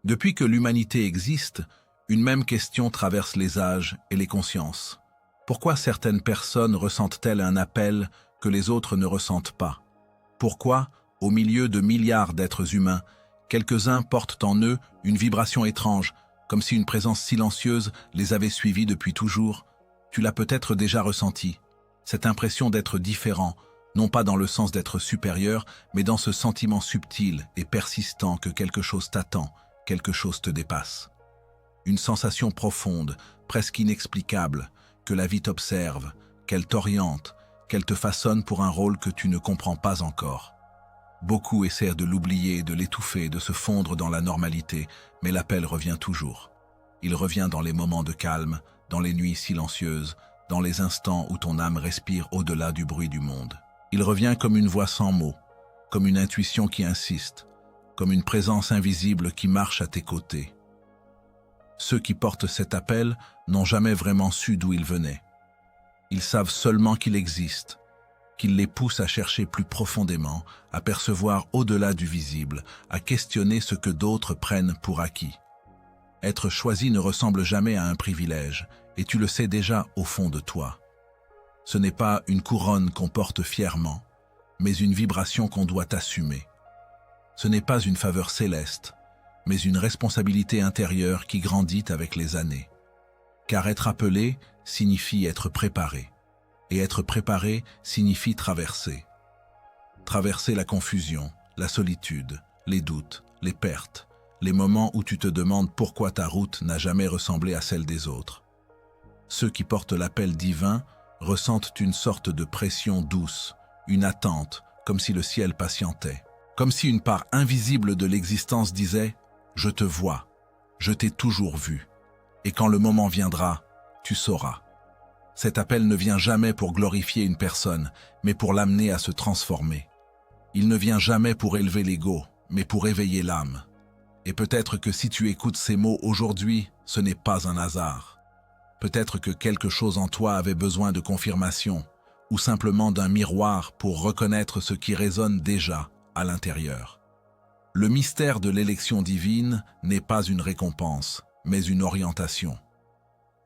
Depuis que l'humanité existe, une même question traverse les âges et les consciences. Pourquoi certaines personnes ressentent-elles un appel que les autres ne ressentent pas? Pourquoi, au milieu de milliards d'êtres humains, quelques-uns portent en eux une vibration étrange, comme si une présence silencieuse les avait suivis depuis toujours? Tu l'as peut-être déjà ressenti, cette impression d'être différent, non pas dans le sens d'être supérieur, mais dans ce sentiment subtil et persistant que quelque chose t'attend, quelque chose te dépasse. Une sensation profonde, presque inexplicable, que la vie t'observe, qu'elle t'oriente, qu'elle te façonne pour un rôle que tu ne comprends pas encore. Beaucoup essaient de l'oublier, de l'étouffer, de se fondre dans la normalité, mais l'appel revient toujours. Il revient dans les moments de calme, dans les nuits silencieuses, dans les instants où ton âme respire au-delà du bruit du monde. Il revient comme une voix sans mots, comme une intuition qui insiste, comme une présence invisible qui marche à tes côtés. Ceux qui portent cet appel n'ont jamais vraiment su d'où il venait. Ils savent seulement qu'il existe, qu'il les pousse à chercher plus profondément, à percevoir au-delà du visible, à questionner ce que d'autres prennent pour acquis. Être choisi ne ressemble jamais à un privilège, et tu le sais déjà au fond de toi. Ce n'est pas une couronne qu'on porte fièrement, mais une vibration qu'on doit assumer. Ce n'est pas une faveur céleste, mais une responsabilité intérieure qui grandit avec les années. Car être appelé signifie être préparé, et être préparé signifie traverser. Traverser la confusion, la solitude, les doutes, les pertes, les moments où tu te demandes pourquoi ta route n'a jamais ressemblé à celle des autres. Ceux qui portent l'appel divin ressentent une sorte de pression douce, une attente, comme si le ciel patientait, comme si une part invisible de l'existence disait « Je te vois, je t'ai toujours vu, et quand le moment viendra, tu sauras ». Cet appel ne vient jamais pour glorifier une personne, mais pour l'amener à se transformer. Il ne vient jamais pour élever l'ego, mais pour éveiller l'âme. Et peut-être que si tu écoutes ces mots aujourd'hui, ce n'est pas un hasard. Peut-être que quelque chose en toi avait besoin de confirmation, ou simplement d'un miroir pour reconnaître ce qui résonne déjà à l'intérieur. Le mystère de l'élection divine n'est pas une récompense, mais une orientation.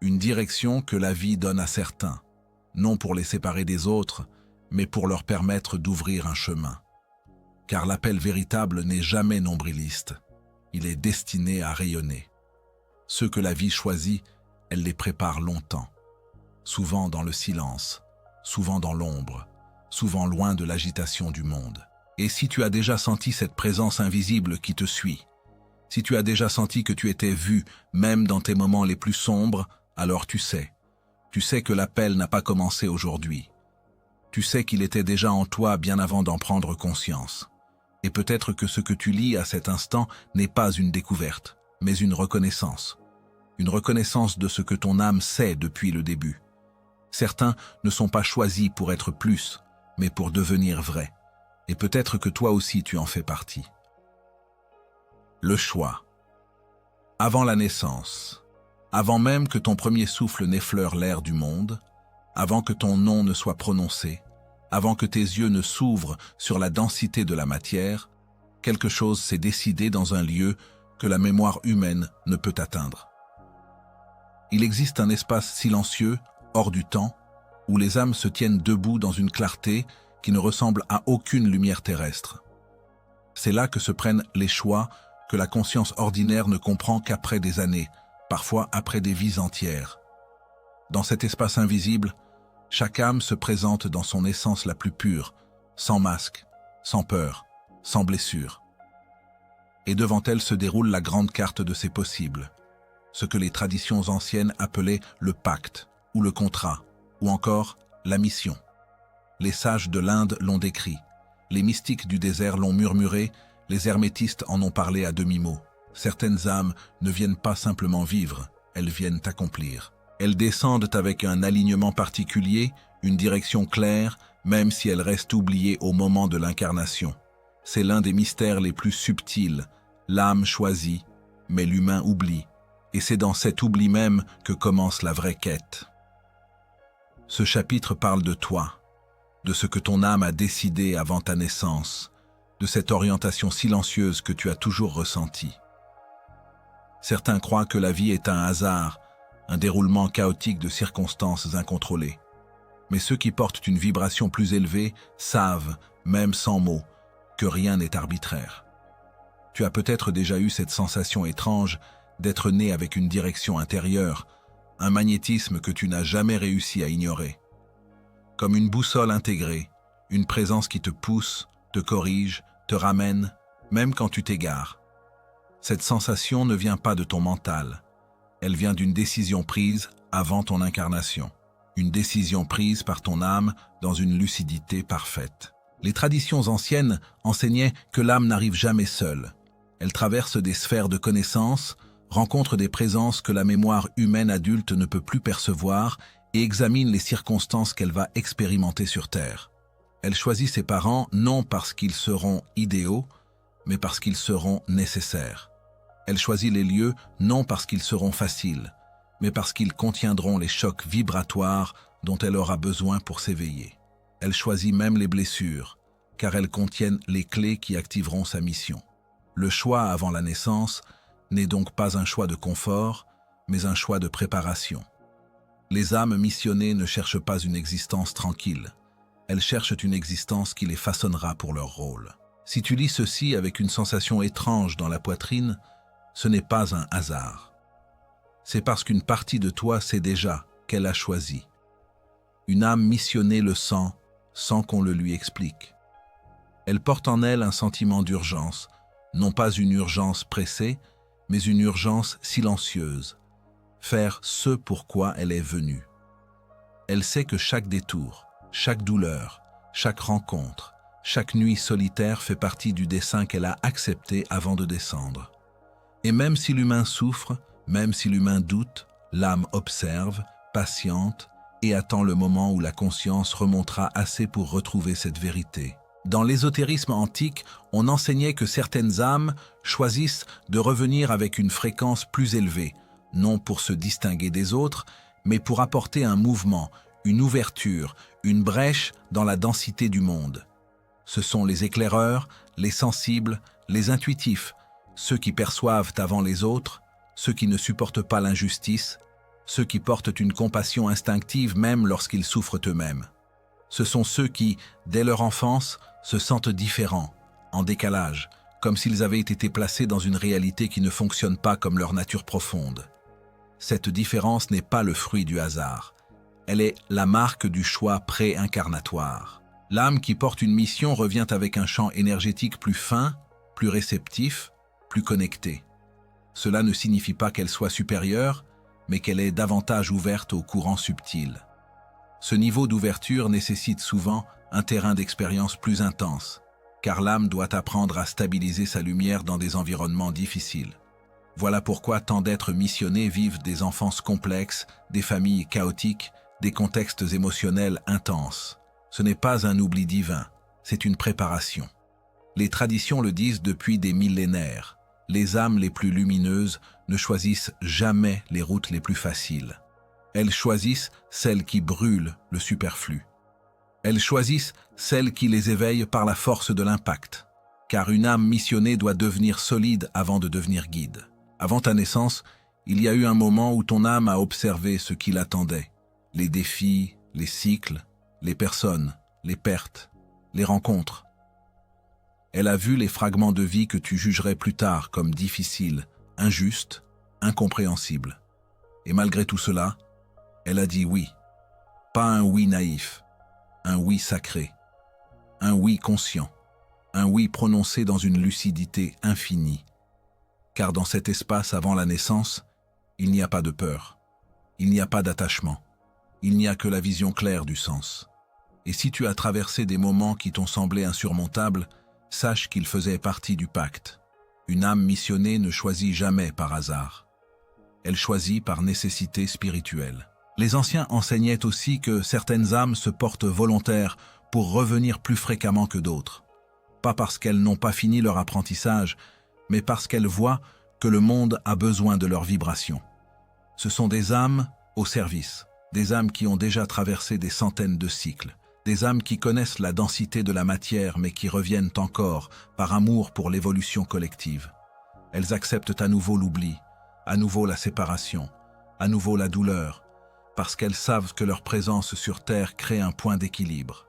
Une direction que la vie donne à certains, non pour les séparer des autres, mais pour leur permettre d'ouvrir un chemin. Car l'appel véritable n'est jamais nombriliste. Il est destiné à rayonner. Ceux que la vie choisit, elle les prépare longtemps. Souvent dans le silence, souvent dans l'ombre, souvent loin de l'agitation du monde. Et si tu as déjà senti cette présence invisible qui te suit, si tu as déjà senti que tu étais vu, même dans tes moments les plus sombres, alors tu sais que l'appel n'a pas commencé aujourd'hui. Tu sais qu'il était déjà en toi bien avant d'en prendre conscience. Et peut-être que ce que tu lis à cet instant n'est pas une découverte, mais une reconnaissance. Une reconnaissance de ce que ton âme sait depuis le début. Certains ne sont pas choisis pour être plus, mais pour devenir vrais. Et peut-être que toi aussi tu en fais partie. Le choix. Avant la naissance, avant même que ton premier souffle n'effleure l'air du monde, avant que ton nom ne soit prononcé, avant que tes yeux ne s'ouvrent sur la densité de la matière, quelque chose s'est décidé dans un lieu que la mémoire humaine ne peut atteindre. Il existe un espace silencieux, hors du temps, où les âmes se tiennent debout dans une clarté qui ne ressemble à aucune lumière terrestre. C'est là que se prennent les choix que la conscience ordinaire ne comprend qu'après des années, parfois après des vies entières. Dans cet espace invisible, chaque âme se présente dans son essence la plus pure, sans masque, sans peur, sans blessure. Et devant elle se déroule la grande carte de ses possibles, ce que les traditions anciennes appelaient le pacte, ou le contrat, ou encore la mission. Les sages de l'Inde l'ont décrit, les mystiques du désert l'ont murmuré, les hermétistes en ont parlé à demi-mot. Certaines âmes ne viennent pas simplement vivre, elles viennent accomplir. Elles descendent avec un alignement particulier, une direction claire, même si elles restent oubliées au moment de l'incarnation. C'est l'un des mystères les plus subtils. L'âme choisit, mais l'humain oublie. Et c'est dans cet oubli même que commence la vraie quête. Ce chapitre parle de toi, de ce que ton âme a décidé avant ta naissance, de cette orientation silencieuse que tu as toujours ressentie. Certains croient que la vie est un hasard, un déroulement chaotique de circonstances incontrôlées. Mais ceux qui portent une vibration plus élevée savent, même sans mots, que rien n'est arbitraire. Tu as peut-être déjà eu cette sensation étrange d'être né avec une direction intérieure, un magnétisme que tu n'as jamais réussi à ignorer. Comme une boussole intégrée, une présence qui te pousse, te corrige, te ramène, même quand tu t'égares. Cette sensation ne vient pas de ton mental. Elle vient d'une décision prise avant ton incarnation. Une décision prise par ton âme dans une lucidité parfaite. Les traditions anciennes enseignaient que l'âme n'arrive jamais seule. Elle traverse des sphères de connaissances, rencontre des présences que la mémoire humaine adulte ne peut plus percevoir et examine les circonstances qu'elle va expérimenter sur Terre. Elle choisit ses parents non parce qu'ils seront idéaux, mais parce qu'ils seront nécessaires. Elle choisit les lieux non parce qu'ils seront faciles, mais parce qu'ils contiendront les chocs vibratoires dont elle aura besoin pour s'éveiller. Elle choisit même les blessures, car elles contiennent les clés qui activeront sa mission. Le choix avant la naissance n'est donc pas un choix de confort, mais un choix de préparation. Les âmes missionnées ne cherchent pas une existence tranquille. Elles cherchent une existence qui les façonnera pour leur rôle. Si tu lis ceci avec une sensation étrange dans la poitrine, ce n'est pas un hasard. C'est parce qu'une partie de toi sait déjà qu'elle a choisi. Une âme missionnée le sent sans qu'on le lui explique. Elle porte en elle un sentiment d'urgence, non pas une urgence pressée, mais une urgence silencieuse. Faire ce pourquoi elle est venue. Elle sait que chaque détour, chaque douleur, chaque rencontre, chaque nuit solitaire fait partie du dessein qu'elle a accepté avant de descendre. Et même si l'humain souffre, même si l'humain doute, l'âme observe, patiente et attend le moment où la conscience remontera assez pour retrouver cette vérité. Dans l'ésotérisme antique, on enseignait que certaines âmes choisissent de revenir avec une fréquence plus élevée, non pour se distinguer des autres, mais pour apporter un mouvement, une ouverture, une brèche dans la densité du monde. Ce sont les éclaireurs, les sensibles, les intuitifs, ceux qui perçoivent avant les autres, ceux qui ne supportent pas l'injustice, ceux qui portent une compassion instinctive même lorsqu'ils souffrent eux-mêmes. Ce sont ceux qui, dès leur enfance, se sentent différents, en décalage, comme s'ils avaient été placés dans une réalité qui ne fonctionne pas comme leur nature profonde. Cette différence n'est pas le fruit du hasard. Elle est la marque du choix pré-incarnatoire. L'âme qui porte une mission revient avec un champ énergétique plus fin, plus réceptif, plus connecté. Cela ne signifie pas qu'elle soit supérieure, mais qu'elle est davantage ouverte aux courants subtils. Ce niveau d'ouverture nécessite souvent un terrain d'expérience plus intense, car l'âme doit apprendre à stabiliser sa lumière dans des environnements difficiles. Voilà pourquoi tant d'êtres missionnés vivent des enfances complexes, des familles chaotiques, des contextes émotionnels intenses. Ce n'est pas un oubli divin, c'est une préparation. Les traditions le disent depuis des millénaires. Les âmes les plus lumineuses ne choisissent jamais les routes les plus faciles. Elles choisissent celles qui brûlent le superflu. Elles choisissent celles qui les éveillent par la force de l'impact. Car une âme missionnée doit devenir solide avant de devenir guide. Avant ta naissance, il y a eu un moment où ton âme a observé ce qui l'attendait. Les défis, les cycles, les personnes, les pertes, les rencontres. Elle a vu les fragments de vie que tu jugerais plus tard comme difficiles, injustes, incompréhensibles. Et malgré tout cela, elle a dit oui. Pas un oui naïf, un oui sacré, un oui conscient, un oui prononcé dans une lucidité infinie. Car dans cet espace avant la naissance, il n'y a pas de peur, il n'y a pas d'attachement, il n'y a que la vision claire du sens. Et si tu as traversé des moments qui t'ont semblé insurmontables, sache qu'ils faisaient partie du pacte. Une âme missionnée ne choisit jamais par hasard. Elle choisit par nécessité spirituelle. Les anciens enseignaient aussi que certaines âmes se portent volontaires pour revenir plus fréquemment que d'autres. Pas parce qu'elles n'ont pas fini leur apprentissage, mais parce qu'elles voient que le monde a besoin de leur vibration. Ce sont des âmes au service, des âmes qui ont déjà traversé des centaines de cycles, des âmes qui connaissent la densité de la matière mais qui reviennent encore par amour pour l'évolution collective. Elles acceptent à nouveau l'oubli, À nouveau la séparation, à nouveau la douleur, parce qu'elles savent que leur présence sur Terre crée un point d'équilibre.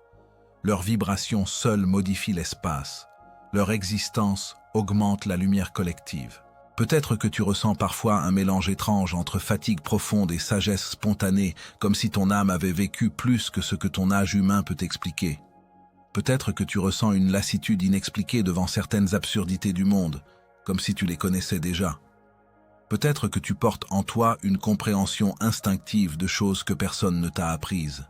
Leur vibration seule modifie l'espace. Leur existence augmente la lumière collective. Peut-être que tu ressens parfois un mélange étrange entre fatigue profonde et sagesse spontanée, comme si ton âme avait vécu plus que ce que ton âge humain peut expliquer. Peut-être que tu ressens une lassitude inexpliquée devant certaines absurdités du monde, comme si tu les connaissais déjà. Peut-être que tu portes en toi une compréhension instinctive de choses que personne ne t'a apprises.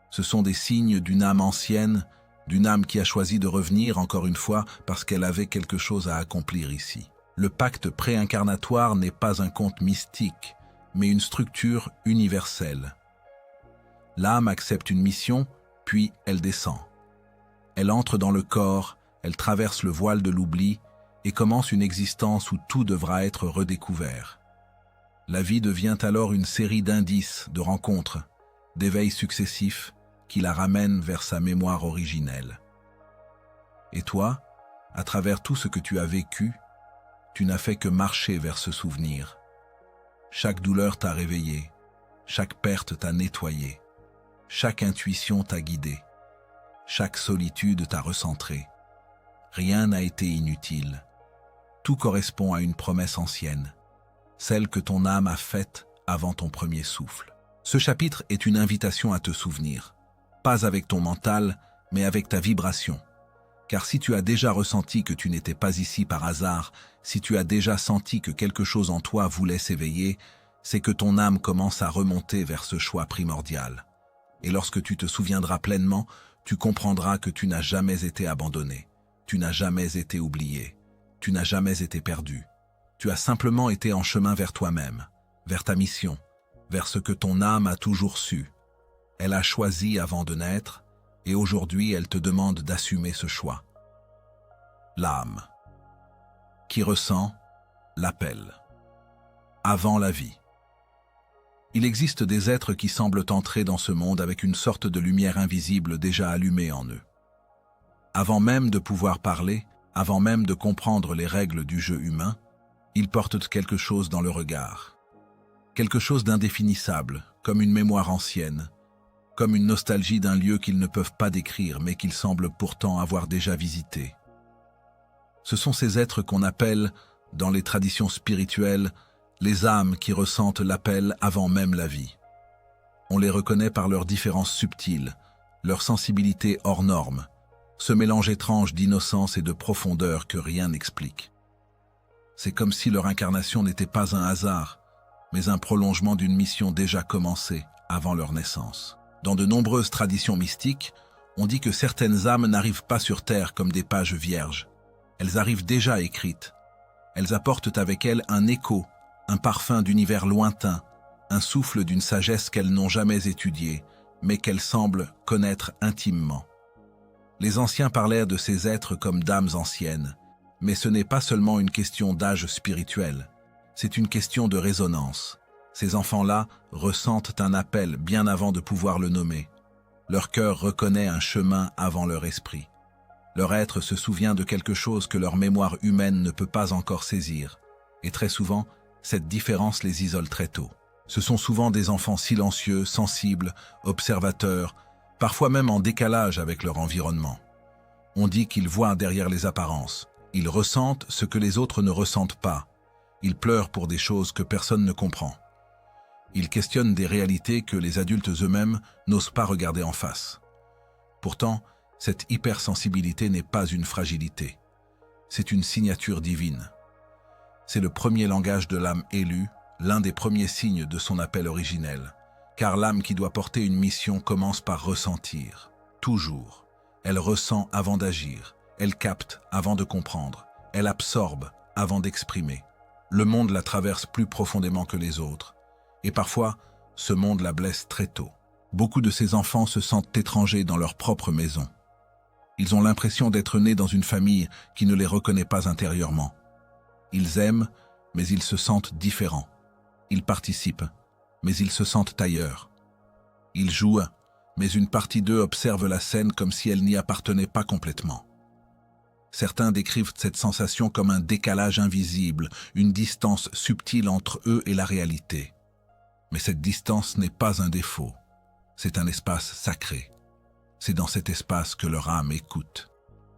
Ce sont des signes d'une âme ancienne, d'une âme qui a choisi de revenir encore une fois parce qu'elle avait quelque chose à accomplir ici. Le pacte préincarnatoire n'est pas un conte mystique, mais une structure universelle. L'âme accepte une mission, puis elle descend. Elle entre dans le corps, elle traverse le voile de l'oubli et commence une existence où tout devra être redécouvert. La vie devient alors une série d'indices, de rencontres, d'éveils successifs qui la ramènent vers sa mémoire originelle. Et toi, à travers tout ce que tu as vécu, tu n'as fait que marcher vers ce souvenir. Chaque douleur t'a réveillé, chaque perte t'a nettoyé, chaque intuition t'a guidé, chaque solitude t'a recentré. Rien n'a été inutile. Tout correspond à une promesse ancienne, celle que ton âme a faite avant ton premier souffle. Ce chapitre est une invitation à te souvenir, pas avec ton mental, mais avec ta vibration. Car si tu as déjà ressenti que tu n'étais pas ici par hasard, si tu as déjà senti que quelque chose en toi voulait s'éveiller, c'est que ton âme commence à remonter vers ce choix primordial. Et lorsque tu te souviendras pleinement, tu comprendras que tu n'as jamais été abandonné, tu n'as jamais été oublié, tu n'as jamais été perdu. Tu as simplement été en chemin vers toi-même, vers ta mission, vers ce que ton âme a toujours su. Elle a choisi avant de naître, et aujourd'hui elle te demande d'assumer ce choix. L'âme, qui ressent, l'appelle. Avant la vie. Il existe des êtres qui semblent entrer dans ce monde avec une sorte de lumière invisible déjà allumée en eux. Avant même de pouvoir parler, avant même de comprendre les règles du jeu humain, ils portent quelque chose dans le regard. Quelque chose d'indéfinissable, comme une mémoire ancienne, comme une nostalgie d'un lieu qu'ils ne peuvent pas décrire mais qu'ils semblent pourtant avoir déjà visité. Ce sont ces êtres qu'on appelle, dans les traditions spirituelles, les âmes qui ressentent l'appel avant même la vie. On les reconnaît par leurs différences subtiles, leur sensibilité hors norme, ce mélange étrange d'innocence et de profondeur que rien n'explique. C'est comme si leur incarnation n'était pas un hasard, mais un prolongement d'une mission déjà commencée avant leur naissance. Dans de nombreuses traditions mystiques, on dit que certaines âmes n'arrivent pas sur Terre comme des pages vierges. Elles arrivent déjà écrites. Elles apportent avec elles un écho, un parfum d'univers lointain, un souffle d'une sagesse qu'elles n'ont jamais étudiée, mais qu'elles semblent connaître intimement. Les anciens parlèrent de ces êtres comme d'âmes anciennes, mais ce n'est pas seulement une question d'âge spirituel, c'est une question de résonance. Ces enfants-là ressentent un appel bien avant de pouvoir le nommer. Leur cœur reconnaît un chemin avant leur esprit. Leur être se souvient de quelque chose que leur mémoire humaine ne peut pas encore saisir. Et très souvent, cette différence les isole très tôt. Ce sont souvent des enfants silencieux, sensibles, observateurs, parfois même en décalage avec leur environnement. On dit qu'ils voient derrière les apparences. Ils ressentent ce que les autres ne ressentent pas. Ils pleurent pour des choses que personne ne comprend. Ils questionnent des réalités que les adultes eux-mêmes n'osent pas regarder en face. Pourtant, cette hypersensibilité n'est pas une fragilité. C'est une signature divine. C'est le premier langage de l'âme élue, l'un des premiers signes de son appel originel. Car l'âme qui doit porter une mission commence par ressentir. Toujours. Elle ressent avant d'agir. Elle capte avant de comprendre. Elle absorbe avant d'exprimer. Le monde la traverse plus profondément que les autres. Et parfois, ce monde la blesse très tôt. Beaucoup de ces enfants se sentent étrangers dans leur propre maison. Ils ont l'impression d'être nés dans une famille qui ne les reconnaît pas intérieurement. Ils aiment, mais ils se sentent différents. Ils participent, mais ils se sentent ailleurs. Ils jouent, mais une partie d'eux observe la scène comme si elle n'y appartenait pas complètement. Certains décrivent cette sensation comme un décalage invisible, une distance subtile entre eux et la réalité. Mais cette distance n'est pas un défaut, c'est un espace sacré. C'est dans cet espace que leur âme écoute.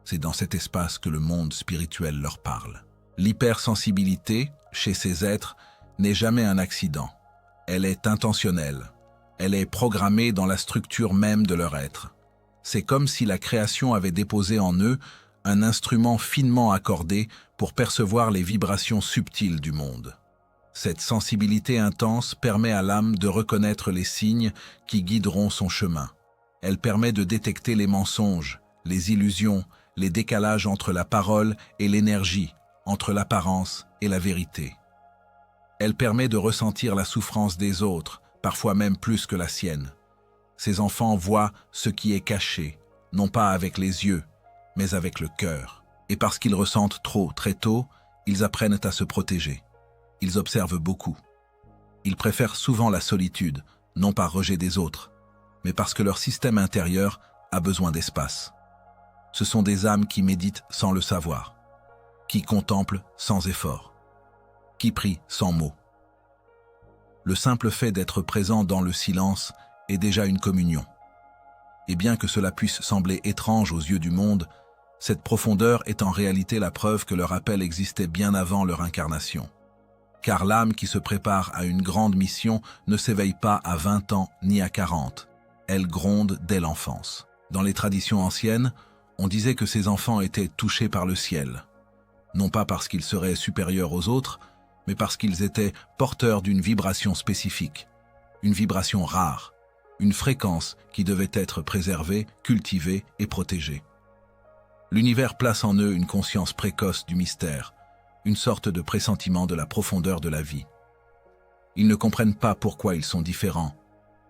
C'est dans cet espace que le monde spirituel leur parle. L'hypersensibilité, chez ces êtres, n'est jamais un accident. Elle est intentionnelle. Elle est programmée dans la structure même de leur être. C'est comme si la création avait déposé en eux un instrument finement accordé pour percevoir les vibrations subtiles du monde. Cette sensibilité intense permet à l'âme de reconnaître les signes qui guideront son chemin. Elle permet de détecter les mensonges, les illusions, les décalages entre la parole et l'énergie, entre l'apparence et la vérité. Elle permet de ressentir la souffrance des autres, parfois même plus que la sienne. Ces enfants voient ce qui est caché, non pas avec les yeux, mais avec le cœur. Et parce qu'ils ressentent trop, très tôt, ils apprennent à se protéger. Ils observent beaucoup. Ils préfèrent souvent la solitude, non par rejet des autres, mais parce que leur système intérieur a besoin d'espace. Ce sont des âmes qui méditent sans le savoir, qui contemplent sans effort, qui prient sans mots. Le simple fait d'être présent dans le silence est déjà une communion. Et bien que cela puisse sembler étrange aux yeux du monde, cette profondeur est en réalité la preuve que leur appel existait bien avant leur incarnation. Car l'âme qui se prépare à une grande mission ne s'éveille pas à 20 ans ni à 40. Elle gronde dès l'enfance. Dans les traditions anciennes, on disait que ces enfants étaient touchés par le ciel. Non pas parce qu'ils seraient supérieurs aux autres, mais parce qu'ils étaient porteurs d'une vibration spécifique, une vibration rare, une fréquence qui devait être préservée, cultivée et protégée. L'univers place en eux une conscience précoce du mystère, une sorte de pressentiment de la profondeur de la vie. Ils ne comprennent pas pourquoi ils sont différents,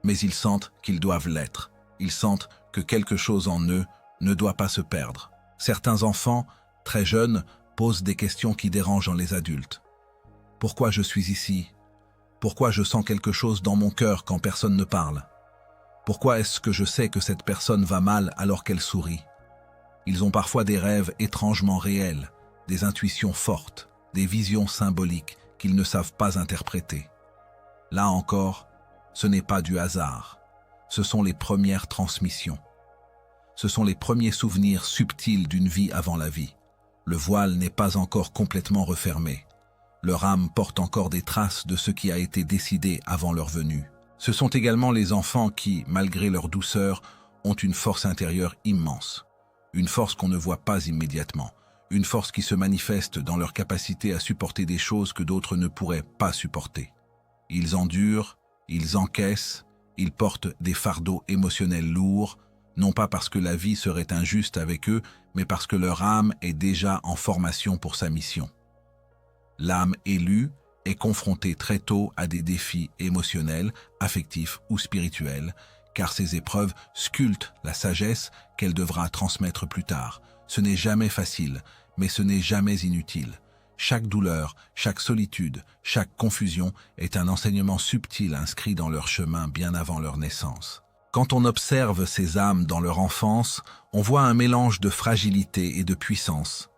mais ils sentent qu'ils doivent l'être. Ils sentent que quelque chose en eux ne doit pas se perdre. Certains enfants, très jeunes, posent des questions qui dérangent les adultes. Pourquoi je suis ici? Pourquoi je sens quelque chose dans mon cœur quand personne ne parle? Pourquoi est-ce que je sais que cette personne va mal alors qu'elle sourit? Ils ont parfois des rêves étrangement réels, des intuitions fortes, des visions symboliques qu'ils ne savent pas interpréter. Là encore, ce n'est pas du hasard. Ce sont les premières transmissions. Ce sont les premiers souvenirs subtils d'une vie avant la vie. Le voile n'est pas encore complètement refermé. Leur âme porte encore des traces de ce qui a été décidé avant leur venue. Ce sont également les enfants qui, malgré leur douceur, ont une force intérieure immense. Une force qu'on ne voit pas immédiatement. Une force qui se manifeste dans leur capacité à supporter des choses que d'autres ne pourraient pas supporter. Ils endurent, ils encaissent, ils portent des fardeaux émotionnels lourds, non pas parce que la vie serait injuste avec eux, mais parce que leur âme est déjà en formation pour sa mission. L'âme élue est confrontée très tôt à des défis émotionnels, affectifs ou spirituels, car ces épreuves sculptent la sagesse qu'elle devra transmettre plus tard. Ce n'est jamais facile, mais ce n'est jamais inutile. Chaque douleur, chaque solitude, chaque confusion est un enseignement subtil inscrit dans leur chemin bien avant leur naissance. Quand on observe ces âmes dans leur enfance, on voit un mélange de fragilité et de puissance,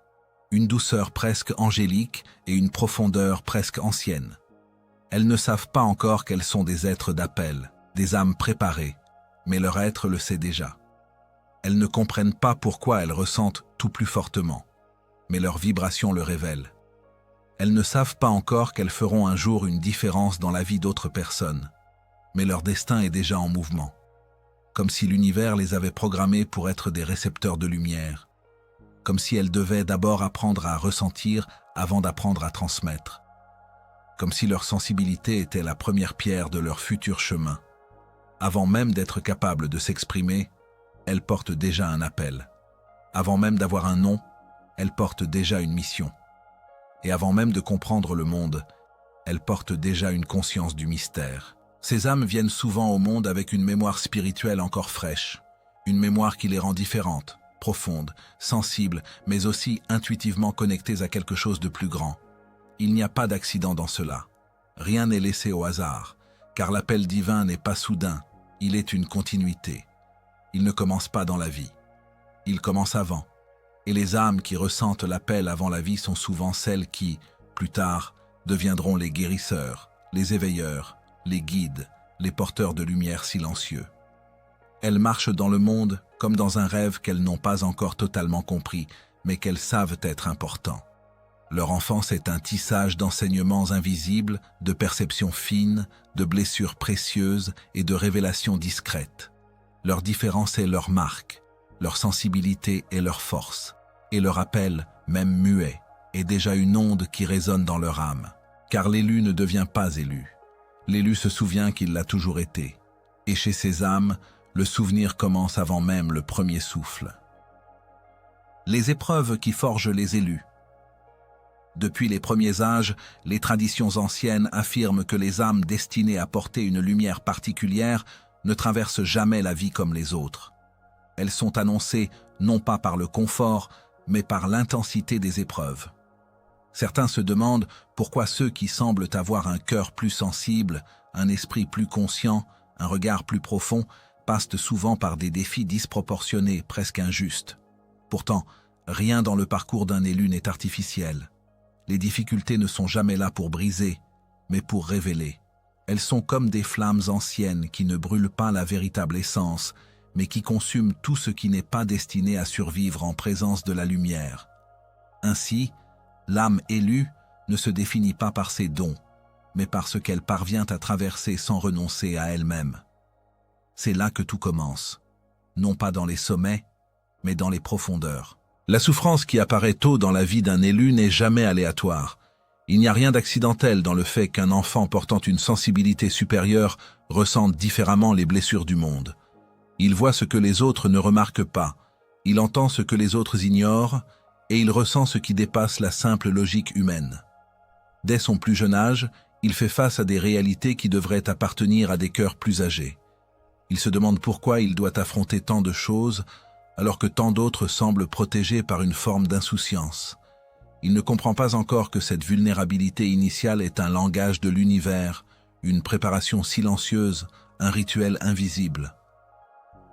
une douceur presque angélique et une profondeur presque ancienne. Elles ne savent pas encore qu'elles sont des êtres d'appel, des âmes préparées, mais leur être le sait déjà. Elles ne comprennent pas pourquoi elles ressentent tout plus fortement, mais leur vibration le révèle. Elles ne savent pas encore qu'elles feront un jour une différence dans la vie d'autres personnes, mais leur destin est déjà en mouvement, comme si l'univers les avait programmées pour être des récepteurs de lumière, comme si elles devaient d'abord apprendre à ressentir avant d'apprendre à transmettre, comme si leur sensibilité était la première pierre de leur futur chemin. Avant même d'être capables de s'exprimer, elles portent déjà un appel. Avant même d'avoir un nom, elles portent déjà une mission. Et avant même de comprendre le monde, elles portent déjà une conscience du mystère. Ces âmes viennent souvent au monde avec une mémoire spirituelle encore fraîche, une mémoire qui les rend différentes, profondes, sensibles, mais aussi intuitivement connectées à quelque chose de plus grand. Il n'y a pas d'accident dans cela. Rien n'est laissé au hasard, car l'appel divin n'est pas soudain, il est une continuité. Il ne commence pas dans la vie. Il commence avant. Et les âmes qui ressentent l'appel avant la vie sont souvent celles qui, plus tard, deviendront les guérisseurs, les éveilleurs, les guides, les porteurs de lumière silencieux. Elles marchent dans le monde comme dans un rêve qu'elles n'ont pas encore totalement compris, mais qu'elles savent être important. Leur enfance est un tissage d'enseignements invisibles, de perceptions fines, de blessures précieuses et de révélations discrètes. Leur différence est leur marque, leur sensibilité est leur force, et leur appel, même muet, est déjà une onde qui résonne dans leur âme. Car l'élu ne devient pas élu. L'élu se souvient qu'il l'a toujours été. Et chez ces âmes, le souvenir commence avant même le premier souffle. Les épreuves qui forgent les élus. Depuis les premiers âges, les traditions anciennes affirment que les âmes destinées à porter une lumière particulière ne traversent jamais la vie comme les autres. Elles sont annoncées non pas par le confort, mais par l'intensité des épreuves. Certains se demandent pourquoi ceux qui semblent avoir un cœur plus sensible, un esprit plus conscient, un regard plus profond, passent souvent par des défis disproportionnés, presque injustes. Pourtant, rien dans le parcours d'un élu n'est artificiel. Les difficultés ne sont jamais là pour briser, mais pour révéler. Elles sont comme des flammes anciennes qui ne brûlent pas la véritable essence, mais qui consument tout ce qui n'est pas destiné à survivre en présence de la lumière. Ainsi, l'âme élue ne se définit pas par ses dons, mais par ce qu'elle parvient à traverser sans renoncer à elle-même. C'est là que tout commence, non pas dans les sommets, mais dans les profondeurs. La souffrance qui apparaît tôt dans la vie d'un élu n'est jamais aléatoire. Il n'y a rien d'accidentel dans le fait qu'un enfant portant une sensibilité supérieure ressente différemment les blessures du monde. Il voit ce que les autres ne remarquent pas, il entend ce que les autres ignorent, et il ressent ce qui dépasse la simple logique humaine. Dès son plus jeune âge, il fait face à des réalités qui devraient appartenir à des cœurs plus âgés. Il se demande pourquoi il doit affronter tant de choses, alors que tant d'autres semblent protégés par une forme d'insouciance. Il ne comprend pas encore que cette vulnérabilité initiale est un langage de l'univers, une préparation silencieuse, un rituel invisible.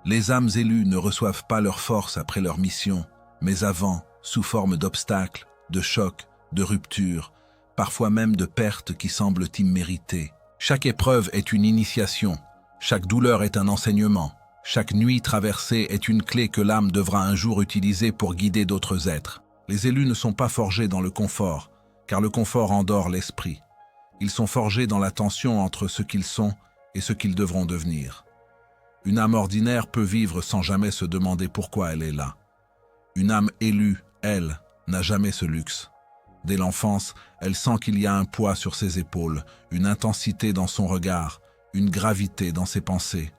Les âmes élues ne reçoivent pas leur force après leur mission, mais avant, sous forme d'obstacles, de chocs, de ruptures, parfois même de pertes qui semblent imméritées. Chaque épreuve est une initiation, chaque douleur est un enseignement. Chaque nuit traversée est une clé que l'âme devra un jour utiliser pour guider d'autres êtres. Les élus ne sont pas forgés dans le confort, car le confort endort l'esprit. Ils sont forgés dans la tension entre ce qu'ils sont et ce qu'ils devront devenir. Une âme ordinaire peut vivre sans jamais se demander pourquoi elle est là. Une âme élue, elle, n'a jamais ce luxe. Dès l'enfance, elle sent qu'il y a un poids sur ses épaules, une intensité dans son regard, une gravité dans ses pensées.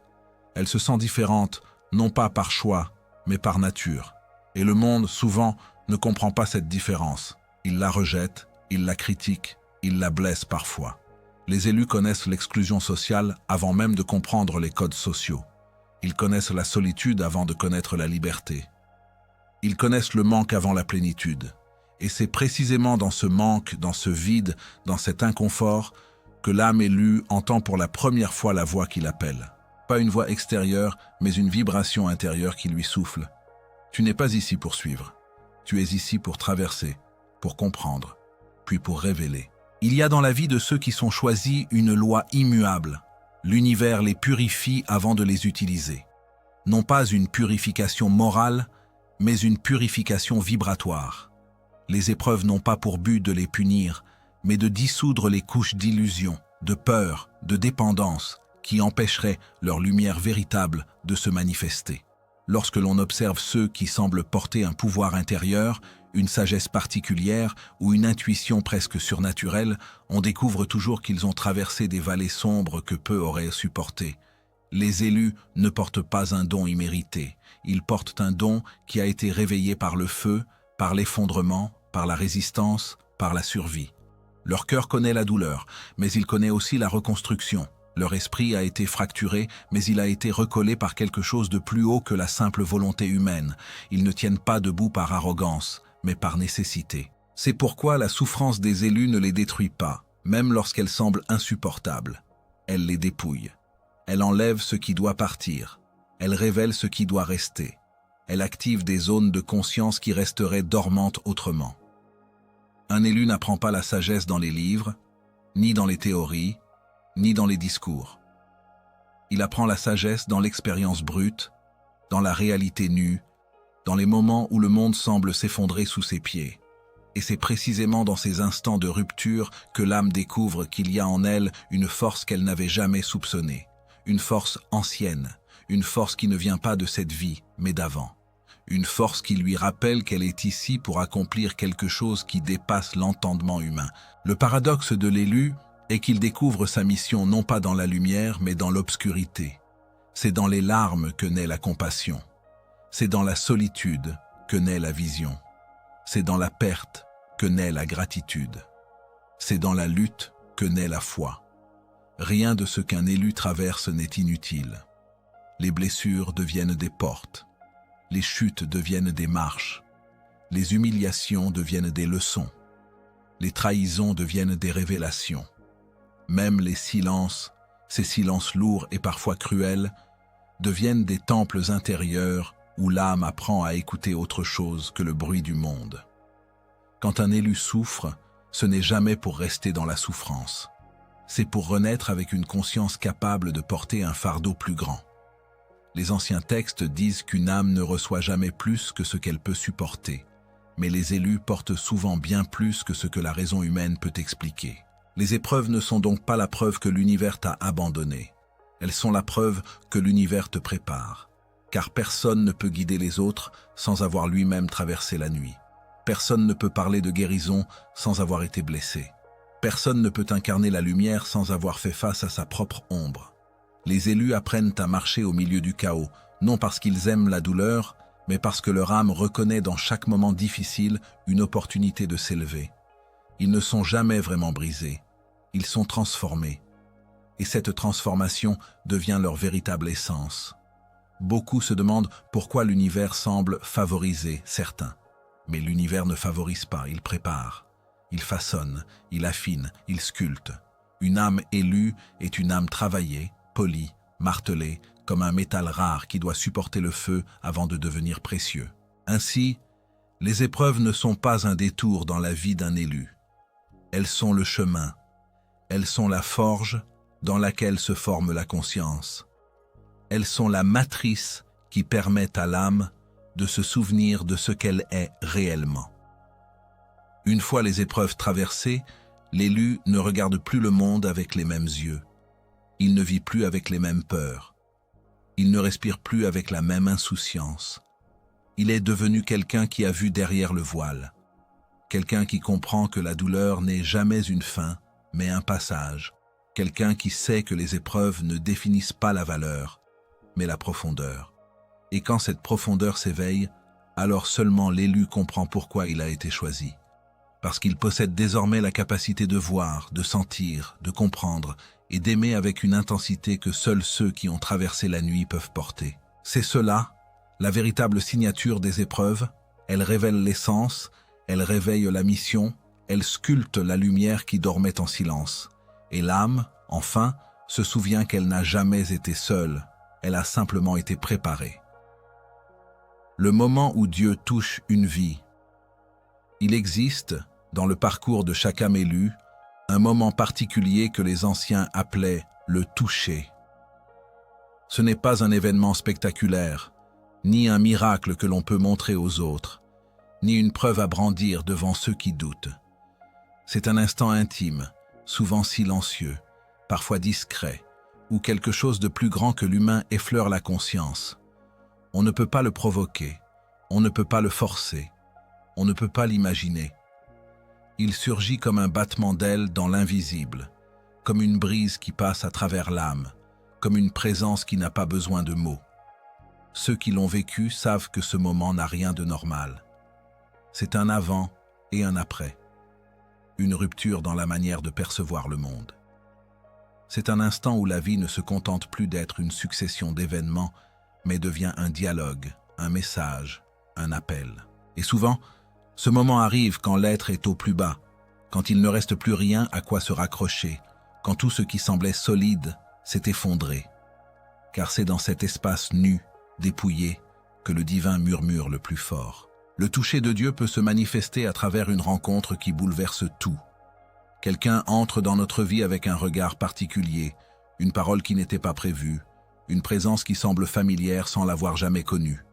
Elle se sent différente, non pas par choix, mais par nature. Et le monde, souvent, ne comprend pas cette différence. Il la rejette, il la critique, il la blesse parfois. Les élus connaissent l'exclusion sociale avant même de comprendre les codes sociaux. Ils connaissent la solitude avant de connaître la liberté. Ils connaissent le manque avant la plénitude. Et c'est précisément dans ce manque, dans ce vide, dans cet inconfort, que l'âme élue entend pour la première fois la voix qui l'appelle. Pas une voix extérieure, mais une vibration intérieure qui lui souffle. Tu n'es pas ici pour suivre. Tu es ici pour traverser, pour comprendre, puis pour révéler. Il y a dans la vie de ceux qui sont choisis une loi immuable. L'univers les purifie avant de les utiliser. Non pas une purification morale, mais une purification vibratoire. Les épreuves n'ont pas pour but de les punir, mais de dissoudre les couches d'illusion, de peur, de dépendance, qui empêcherait leur lumière véritable de se manifester. Lorsque l'on observe ceux qui semblent porter un pouvoir intérieur, une sagesse particulière ou une intuition presque surnaturelle, on découvre toujours qu'ils ont traversé des vallées sombres que peu auraient supportées. Les élus ne portent pas un don immérité, ils portent un don qui a été réveillé par le feu, par l'effondrement, par la résistance, par la survie. Leur cœur connaît la douleur, mais il connaît aussi la reconstruction. Leur esprit a été fracturé, mais il a été recollé par quelque chose de plus haut que la simple volonté humaine. Ils ne tiennent pas debout par arrogance, mais par nécessité. C'est pourquoi la souffrance des élus ne les détruit pas, même lorsqu'elle semble insupportable. Elle les dépouille. Elle enlève ce qui doit partir. Elle révèle ce qui doit rester. Elle active des zones de conscience qui resteraient dormantes autrement. Un élu n'apprend pas la sagesse dans les livres, ni dans les théories, ni dans les discours. Il apprend la sagesse dans l'expérience brute, dans la réalité nue, dans les moments où le monde semble s'effondrer sous ses pieds. Et c'est précisément dans ces instants de rupture que l'âme découvre qu'il y a en elle une force qu'elle n'avait jamais soupçonnée, une force ancienne, une force qui ne vient pas de cette vie, mais d'avant. Une force qui lui rappelle qu'elle est ici pour accomplir quelque chose qui dépasse l'entendement humain. Le paradoxe de l'élu est qu'il découvre sa mission non pas dans la lumière, mais dans l'obscurité. C'est dans les larmes que naît la compassion. C'est dans la solitude que naît la vision. C'est dans la perte que naît la gratitude. C'est dans la lutte que naît la foi. Rien de ce qu'un élu traverse n'est inutile. Les blessures deviennent des portes. Les chutes deviennent des marches. Les humiliations deviennent des leçons. Les trahisons deviennent des révélations. Même les silences, ces silences lourds et parfois cruels, deviennent des temples intérieurs où l'âme apprend à écouter autre chose que le bruit du monde. Quand un élu souffre, ce n'est jamais pour rester dans la souffrance. C'est pour renaître avec une conscience capable de porter un fardeau plus grand. Les anciens textes disent qu'une âme ne reçoit jamais plus que ce qu'elle peut supporter, mais les élus portent souvent bien plus que ce que la raison humaine peut expliquer. Les épreuves ne sont donc pas la preuve que l'univers t'a abandonné. Elles sont la preuve que l'univers te prépare. Car personne ne peut guider les autres sans avoir lui-même traversé la nuit. Personne ne peut parler de guérison sans avoir été blessé. Personne ne peut incarner la lumière sans avoir fait face à sa propre ombre. Les élus apprennent à marcher au milieu du chaos, non parce qu'ils aiment la douleur, mais parce que leur âme reconnaît dans chaque moment difficile une opportunité de s'élever. Ils ne sont jamais vraiment brisés, ils sont transformés. Et cette transformation devient leur véritable essence. Beaucoup se demandent pourquoi l'univers semble favoriser certains. Mais l'univers ne favorise pas, il prépare. Il façonne, il affine, il sculpte. Une âme élue est une âme travaillée, polie, martelée, comme un métal rare qui doit supporter le feu avant de devenir précieux. Ainsi, les épreuves ne sont pas un détour dans la vie d'un élu. Elles sont le chemin. Elles sont la forge dans laquelle se forme la conscience. Elles sont la matrice qui permet à l'âme de se souvenir de ce qu'elle est réellement. Une fois les épreuves traversées, l'élu ne regarde plus le monde avec les mêmes yeux. Il ne vit plus avec les mêmes peurs. Il ne respire plus avec la même insouciance. Il est devenu quelqu'un qui a vu derrière le voile. Quelqu'un qui comprend que la douleur n'est jamais une fin, mais un passage. Quelqu'un qui sait que les épreuves ne définissent pas la valeur, mais la profondeur. Et quand cette profondeur s'éveille, alors seulement l'élu comprend pourquoi il a été choisi. Parce qu'il possède désormais la capacité de voir, de sentir, de comprendre et d'aimer avec une intensité que seuls ceux qui ont traversé la nuit peuvent porter. C'est cela, la véritable signature des épreuves. Elle révèle l'essence, elle réveille la mission, elle sculpte la lumière qui dormait en silence. Et l'âme, enfin, se souvient qu'elle n'a jamais été seule, elle a simplement été préparée. Le moment où Dieu touche une vie. Il existe, dans le parcours de chaque âme élue, un moment particulier que les anciens appelaient le toucher. Ce n'est pas un événement spectaculaire, ni un miracle que l'on peut montrer aux autres, ni une preuve à brandir devant ceux qui doutent. C'est un instant intime, souvent silencieux, parfois discret, où quelque chose de plus grand que l'humain effleure la conscience. On ne peut pas le provoquer, on ne peut pas le forcer, on ne peut pas l'imaginer. Il surgit comme un battement d'ailes dans l'invisible, comme une brise qui passe à travers l'âme, comme une présence qui n'a pas besoin de mots. Ceux qui l'ont vécu savent que ce moment n'a rien de normal. C'est un avant et un après. Une rupture dans la manière de percevoir le monde. C'est un instant où la vie ne se contente plus d'être une succession d'événements, mais devient un dialogue, un message, un appel. Et souvent, ce moment arrive quand l'être est au plus bas, quand il ne reste plus rien à quoi se raccrocher, quand tout ce qui semblait solide s'est effondré. Car c'est dans cet espace nu, dépouillé, que le divin murmure le plus fort. Le toucher de Dieu peut se manifester à travers une rencontre qui bouleverse tout. Quelqu'un entre dans notre vie avec un regard particulier, une parole qui n'était pas prévue, une présence qui semble familière sans l'avoir jamais connue.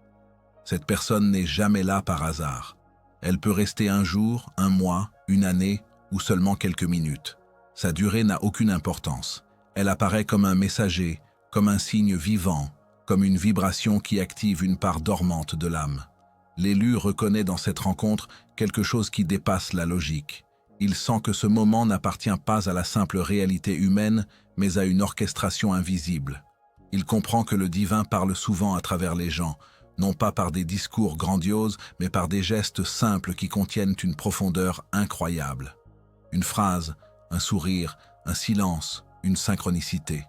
Cette personne n'est jamais là par hasard. Elle peut rester un jour, un mois, une année ou seulement quelques minutes. Sa durée n'a aucune importance. Elle apparaît comme un messager, comme un signe vivant, comme une vibration qui active une part dormante de l'âme. L'élu reconnaît dans cette rencontre quelque chose qui dépasse la logique. Il sent que ce moment n'appartient pas à la simple réalité humaine, mais à une orchestration invisible. Il comprend que le divin parle souvent à travers les gens, non pas par des discours grandioses, mais par des gestes simples qui contiennent une profondeur incroyable. Une phrase, un sourire, un silence, une synchronicité.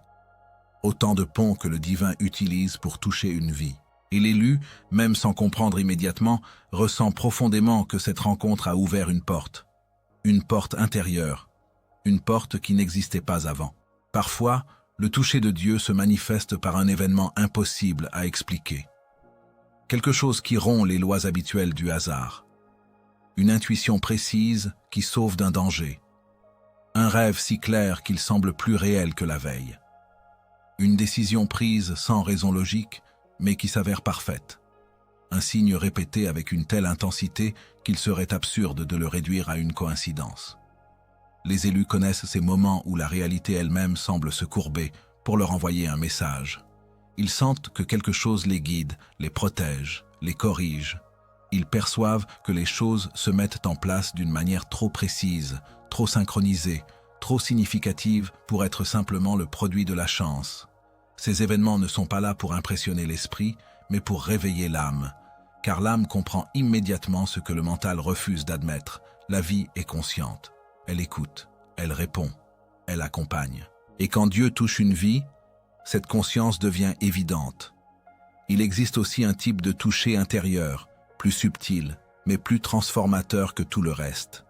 Autant de ponts que le divin utilise pour toucher une vie. Et l'élu, même sans comprendre immédiatement, ressent profondément que cette rencontre a ouvert une porte intérieure, une porte qui n'existait pas avant. Parfois, le toucher de Dieu se manifeste par un événement impossible à expliquer. Quelque chose qui rompt les lois habituelles du hasard. Une intuition précise qui sauve d'un danger. Un rêve si clair qu'il semble plus réel que la veille. Une décision prise sans raison logique, mais qui s'avère parfaite. Un signe répété avec une telle intensité qu'il serait absurde de le réduire à une coïncidence. Les élus connaissent ces moments où la réalité elle-même semble se courber pour leur envoyer un message. Ils sentent que quelque chose les guide, les protège, les corrige. Ils perçoivent que les choses se mettent en place d'une manière trop précise, trop synchronisée, trop significative pour être simplement le produit de la chance. Ces événements ne sont pas là pour impressionner l'esprit, mais pour réveiller l'âme. Car l'âme comprend immédiatement ce que le mental refuse d'admettre. La vie est consciente. Elle écoute, elle répond, elle accompagne. Et quand Dieu touche une vie, cette conscience devient évidente. Il existe aussi un type de toucher intérieur, plus subtil, mais plus transformateur que tout le reste.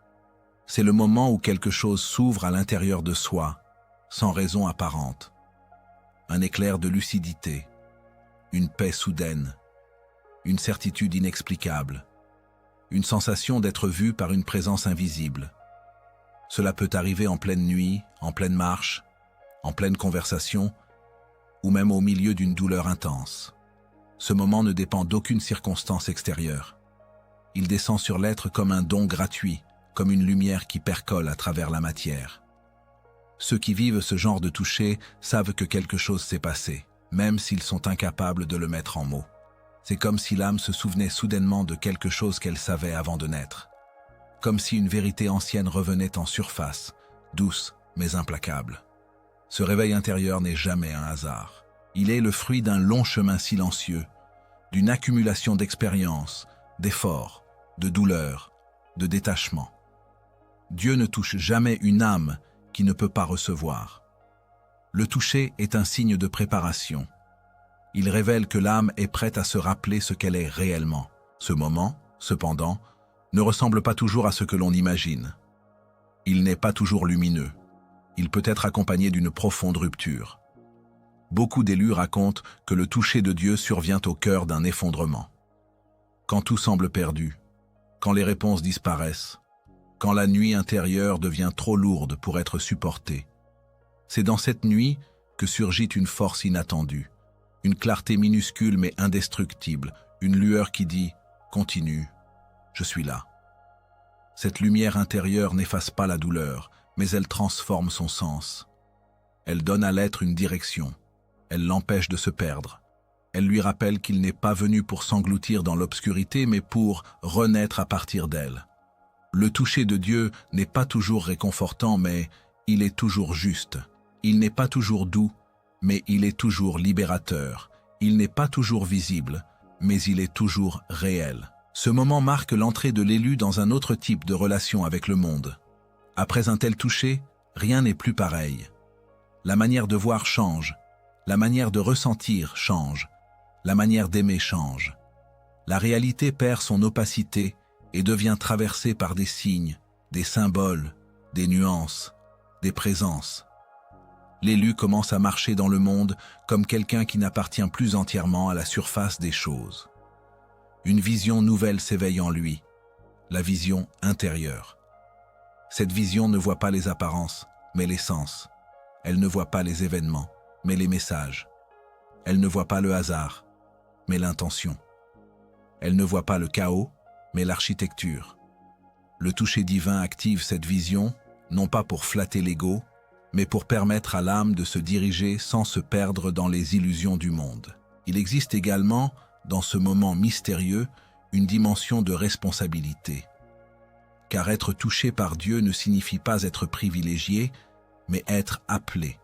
C'est le moment où quelque chose s'ouvre à l'intérieur de soi, sans raison apparente. Un éclair de lucidité, une paix soudaine, une certitude inexplicable, une sensation d'être vu par une présence invisible. Cela peut arriver en pleine nuit, en pleine marche, en pleine conversation, ou même au milieu d'une douleur intense. Ce moment ne dépend d'aucune circonstance extérieure. Il descend sur l'être comme un don gratuit, comme une lumière qui percole à travers la matière. Ceux qui vivent ce genre de toucher savent que quelque chose s'est passé, même s'ils sont incapables de le mettre en mots. C'est comme si l'âme se souvenait soudainement de quelque chose qu'elle savait avant de naître. Comme si une vérité ancienne revenait en surface, douce mais implacable. Ce réveil intérieur n'est jamais un hasard. Il est le fruit d'un long chemin silencieux, d'une accumulation d'expériences, d'efforts, de douleurs, de détachement. Dieu ne touche jamais une âme qui ne peut pas recevoir. Le toucher est un signe de préparation. Il révèle que l'âme est prête à se rappeler ce qu'elle est réellement. Ce moment, cependant, ne ressemble pas toujours à ce que l'on imagine. Il n'est pas toujours lumineux. Il peut être accompagné d'une profonde rupture. Beaucoup d'élus racontent que le toucher de Dieu survient au cœur d'un effondrement. Quand tout semble perdu, quand les réponses disparaissent, quand la nuit intérieure devient trop lourde pour être supportée. C'est dans cette nuit que surgit une force inattendue, une clarté minuscule mais indestructible, une lueur qui dit « Continue, je suis là ». Cette lumière intérieure n'efface pas la douleur, mais elle transforme son sens. Elle donne à l'être une direction, elle l'empêche de se perdre. Elle lui rappelle qu'il n'est pas venu pour s'engloutir dans l'obscurité, mais pour renaître à partir d'elle. Le toucher de Dieu n'est pas toujours réconfortant, mais il est toujours juste. Il n'est pas toujours doux, mais il est toujours libérateur. Il n'est pas toujours visible, mais il est toujours réel. Ce moment marque l'entrée de l'élu dans un autre type de relation avec le monde. Après un tel toucher, rien n'est plus pareil. La manière de voir change, la manière de ressentir change, la manière d'aimer change. La réalité perd son opacité et devient traversée par des signes, des symboles, des nuances, des présences. L'élu commence à marcher dans le monde comme quelqu'un qui n'appartient plus entièrement à la surface des choses. Une vision nouvelle s'éveille en lui, la vision intérieure. Cette vision ne voit pas les apparences, mais les sens. Elle ne voit pas les événements, mais les messages. Elle ne voit pas le hasard, mais l'intention. Elle ne voit pas le chaos, mais l'architecture. Le toucher divin active cette vision, non pas pour flatter l'ego, mais pour permettre à l'âme de se diriger sans se perdre dans les illusions du monde. Il existe également, dans ce moment mystérieux, une dimension de responsabilité. Car être touché par Dieu ne signifie pas être privilégié, mais être appelé.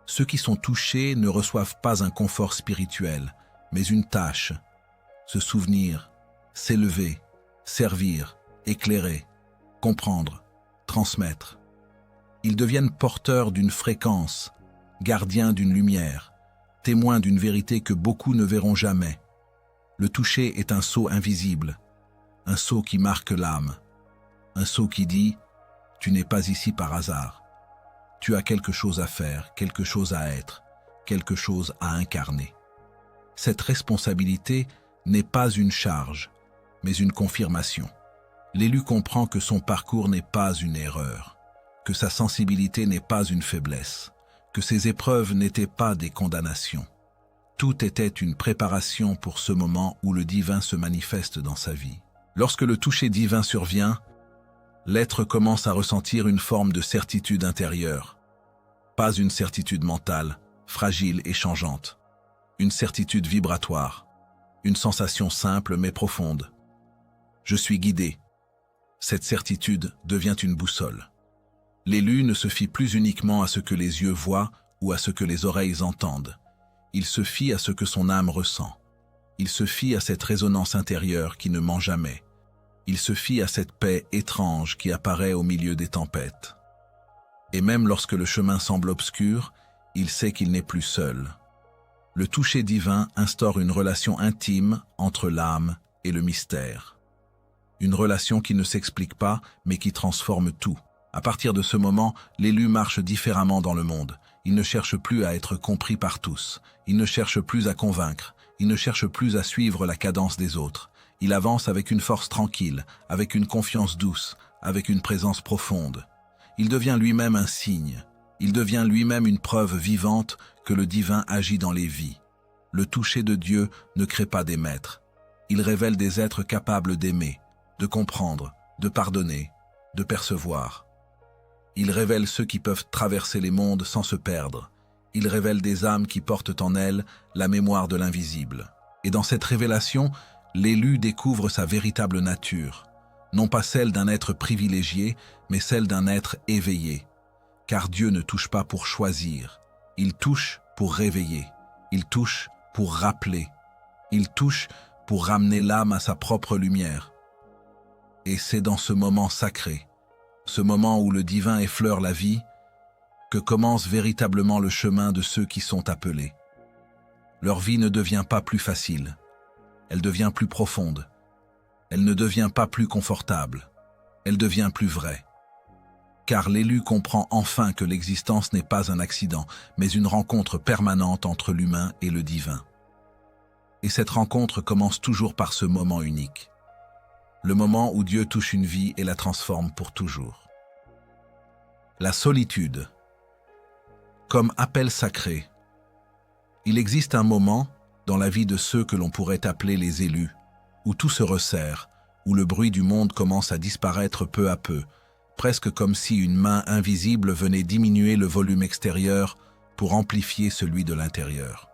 Ceux qui sont touchés ne reçoivent pas un confort spirituel, mais une tâche. Se souvenir, s'élever, servir, éclairer, comprendre, transmettre. Ils deviennent porteurs d'une fréquence, gardiens d'une lumière, témoins d'une vérité que beaucoup ne verront jamais. Le toucher est un sceau invisible, un sceau qui marque l'âme, un sceau qui dit « Tu n'es pas ici par hasard. Tu as quelque chose à faire, quelque chose à être, quelque chose à incarner. » Cette responsabilité n'est pas une charge, mais une confirmation. L'élu comprend que son parcours n'est pas une erreur, que sa sensibilité n'est pas une faiblesse, que ses épreuves n'étaient pas des condamnations. Tout était une préparation pour ce moment où le divin se manifeste dans sa vie. Lorsque le toucher divin survient, l'être commence à ressentir une forme de certitude intérieure. Pas une certitude mentale, fragile et changeante. Une certitude vibratoire. Une sensation simple mais profonde. Je suis guidé. Cette certitude devient une boussole. L'élu ne se fie plus uniquement à ce que les yeux voient ou à ce que les oreilles entendent. Il se fie à ce que son âme ressent. Il se fie à cette résonance intérieure qui ne ment jamais. Il se fie à cette paix étrange qui apparaît au milieu des tempêtes. Et même lorsque le chemin semble obscur, il sait qu'il n'est plus seul. Le toucher divin instaure une relation intime entre l'âme et le mystère. Une relation qui ne s'explique pas, mais qui transforme tout. À partir de ce moment, l'élu marche différemment dans le monde. Il ne cherche plus à être compris par tous. Il ne cherche plus à convaincre. Il ne cherche plus à suivre la cadence des autres. Il avance avec une force tranquille, avec une confiance douce, avec une présence profonde. Il devient lui-même un signe. Il devient lui-même une preuve vivante que le divin agit dans les vies. Le toucher de Dieu ne crée pas des maîtres. Il révèle des êtres capables d'aimer, de comprendre, de pardonner, de percevoir. Il révèle ceux qui peuvent traverser les mondes sans se perdre. Il révèle des âmes qui portent en elles la mémoire de l'invisible. Et dans cette révélation, l'élu découvre sa véritable nature, non pas celle d'un être privilégié, mais celle d'un être éveillé. Car Dieu ne touche pas pour choisir, il touche pour réveiller, il touche pour rappeler, il touche pour ramener l'âme à sa propre lumière. Et c'est dans ce moment sacré, ce moment où le divin effleure la vie, que commence véritablement le chemin de ceux qui sont appelés. Leur vie ne devient pas plus facile, elle devient plus profonde, elle ne devient pas plus confortable, elle devient plus vraie. Car l'élu comprend enfin que l'existence n'est pas un accident, mais une rencontre permanente entre l'humain et le divin. Et cette rencontre commence toujours par ce moment unique. Le moment où Dieu touche une vie et la transforme pour toujours. La solitude. Comme appel sacré. Il existe un moment, dans la vie de ceux que l'on pourrait appeler les élus, où tout se resserre, où le bruit du monde commence à disparaître peu à peu, presque comme si une main invisible venait diminuer le volume extérieur pour amplifier celui de l'intérieur.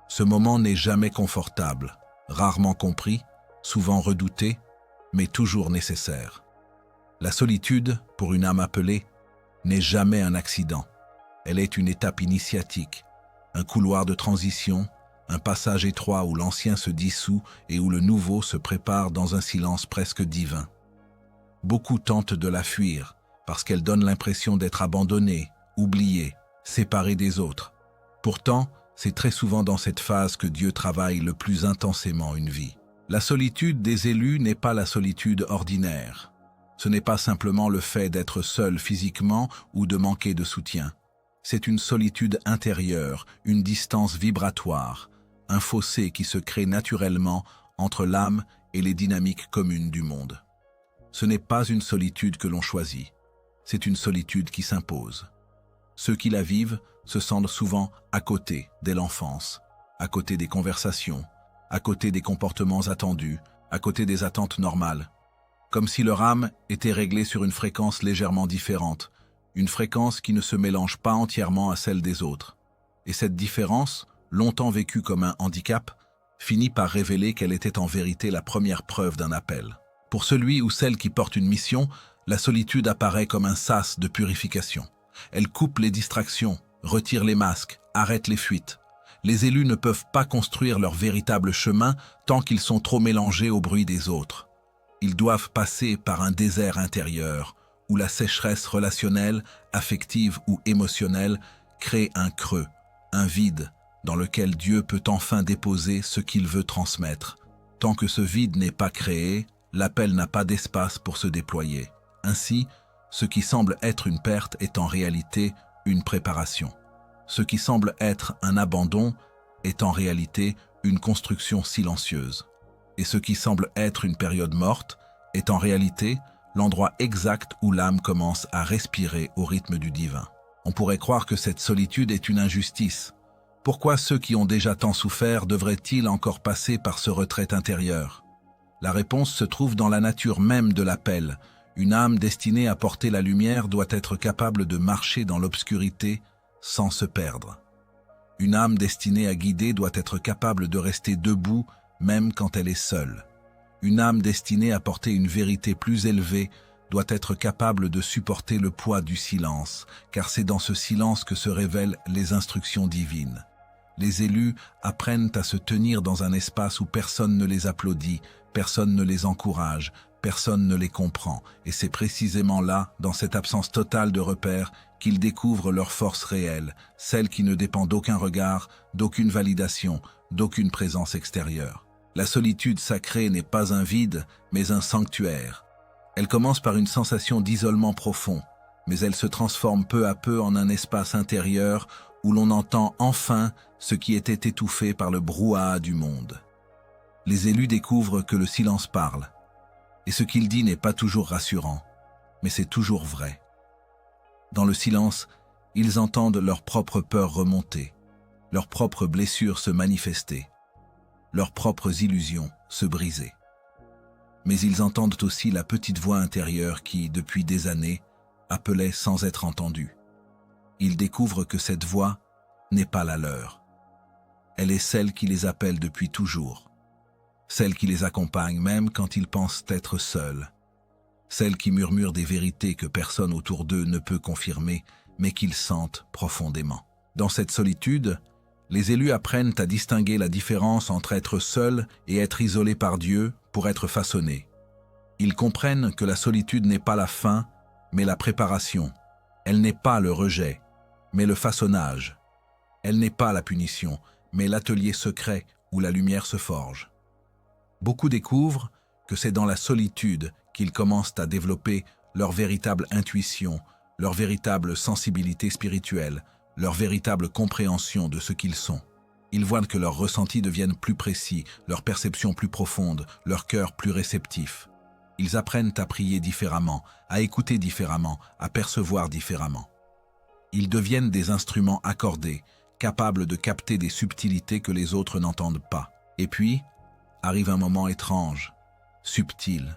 Ce moment n'est jamais confortable, rarement compris, souvent redouté, mais toujours nécessaire. La solitude, pour une âme appelée, n'est jamais un accident. Elle est une étape initiatique, un couloir de transition, un passage étroit où l'ancien se dissout et où le nouveau se prépare dans un silence presque divin. Beaucoup tentent de la fuir, parce qu'elle donne l'impression d'être abandonnée, oubliée, séparée des autres. Pourtant, c'est très souvent dans cette phase que Dieu travaille le plus intensément une vie. La solitude des élus n'est pas la solitude ordinaire. Ce n'est pas simplement le fait d'être seul physiquement ou de manquer de soutien. C'est une solitude intérieure, une distance vibratoire, un fossé qui se crée naturellement entre l'âme et les dynamiques communes du monde. Ce n'est pas une solitude que l'on choisit, c'est une solitude qui s'impose. Ceux qui la vivent se sentent souvent à côté dès l'enfance, à côté des conversations, à côté des comportements attendus, à côté des attentes normales, comme si leur âme était réglée sur une fréquence légèrement différente, une fréquence qui ne se mélange pas entièrement à celle des autres. Et cette différence, longtemps vécue comme un handicap, finit par révéler qu'elle était en vérité la première preuve d'un appel. Pour celui ou celle qui porte une mission, la solitude apparaît comme un sas de purification. Elle coupe les distractions, retire les masques, arrête les fuites. Les élus ne peuvent pas construire leur véritable chemin tant qu'ils sont trop mélangés au bruit des autres. Ils doivent passer par un désert intérieur où la sécheresse relationnelle, affective ou émotionnelle crée un creux, un vide dans lequel Dieu peut enfin déposer ce qu'il veut transmettre. Tant que ce vide n'est pas créé, l'appel n'a pas d'espace pour se déployer. Ainsi, ce qui semble être une perte est en réalité une préparation. Ce qui semble être un abandon est en réalité une construction silencieuse. Et ce qui semble être une période morte est en réalité l'endroit exact où l'âme commence à respirer au rythme du divin. On pourrait croire que cette solitude est une injustice. Pourquoi ceux qui ont déjà tant souffert devraient-ils encore passer par ce retrait intérieur? La réponse se trouve dans la nature même de l'appel. Une âme destinée à porter la lumière doit être capable de marcher dans l'obscurité sans se perdre. Une âme destinée à guider doit être capable de rester debout même quand elle est seule. Une âme destinée à porter une vérité plus élevée doit être capable de supporter le poids du silence, car c'est dans ce silence que se révèlent les instructions divines. Les élus apprennent à se tenir dans un espace où personne ne les applaudit, personne ne les encourage, personne ne les comprend, et c'est précisément là, dans cette absence totale de repères, qu'ils découvrent leur force réelle, celle qui ne dépend d'aucun regard, d'aucune validation, d'aucune présence extérieure. La solitude sacrée n'est pas un vide, mais un sanctuaire. Elle commence par une sensation d'isolement profond, mais elle se transforme peu à peu en un espace intérieur où l'on entend enfin ce qui était étouffé par le brouhaha du monde. Les élus découvrent que le silence parle, et ce qu'il dit n'est pas toujours rassurant, mais c'est toujours vrai. Dans le silence, ils entendent leurs propres peurs remonter, leurs propres blessures se manifester, leurs propres illusions se briser. Mais ils entendent aussi la petite voix intérieure qui, depuis des années, appelait sans être entendue. Ils découvrent que cette voix n'est pas la leur. Elle est celle qui les appelle depuis toujours, celle qui les accompagne même quand ils pensent être seuls, celle qui murmure des vérités que personne autour d'eux ne peut confirmer, mais qu'ils sentent profondément. Dans cette solitude, les élus apprennent à distinguer la différence entre être seul et être isolé par Dieu pour être façonnés. Ils comprennent que la solitude n'est pas la fin, mais la préparation. Elle n'est pas le rejet, mais le façonnage. Elle n'est pas la punition, mais l'atelier secret où la lumière se forge. Beaucoup découvrent que c'est dans la solitude qu'ils commencent à développer leur véritable intuition, leur véritable sensibilité spirituelle, leur véritable compréhension de ce qu'ils sont. Ils voient que leurs ressentis deviennent plus précis, leurs perceptions plus profondes, leur cœur plus réceptif. Ils apprennent à prier différemment, à écouter différemment, à percevoir différemment. Ils deviennent des instruments accordés, capables de capter des subtilités que les autres n'entendent pas. Et puis, arrive un moment étrange, subtil,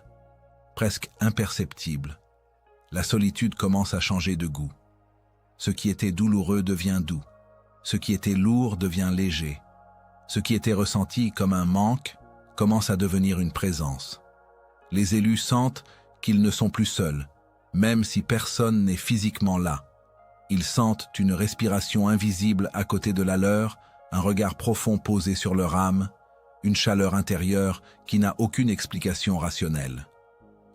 presque imperceptible. La solitude commence à changer de goût. Ce qui était douloureux devient doux. Ce qui était lourd devient léger. Ce qui était ressenti comme un manque commence à devenir une présence. Les élus sentent qu'ils ne sont plus seuls, même si personne n'est physiquement là. Ils sentent une respiration invisible à côté de la leur, un regard profond posé sur leur âme, une chaleur intérieure qui n'a aucune explication rationnelle.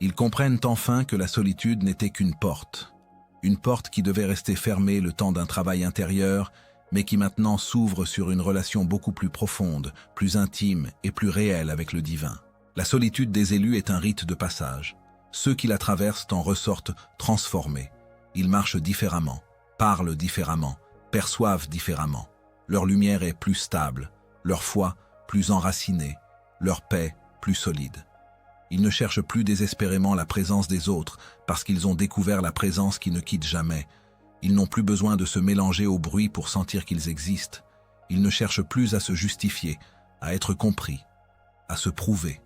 Ils comprennent enfin que la solitude n'était qu'une porte qui devait rester fermée le temps d'un travail intérieur, mais qui maintenant s'ouvre sur une relation beaucoup plus profonde, plus intime et plus réelle avec le divin. La solitude des élus est un rite de passage. Ceux qui la traversent en ressortent transformés. Ils marchent différemment, parlent différemment, perçoivent différemment. Leur lumière est plus stable, leur foi plus enracinée, leur paix plus solide. Ils ne cherchent plus désespérément la présence des autres parce qu'ils ont découvert la présence qui ne quitte jamais. Ils n'ont plus besoin de se mélanger au bruit pour sentir qu'ils existent. Ils ne cherchent plus à se justifier, à être compris, à se prouver.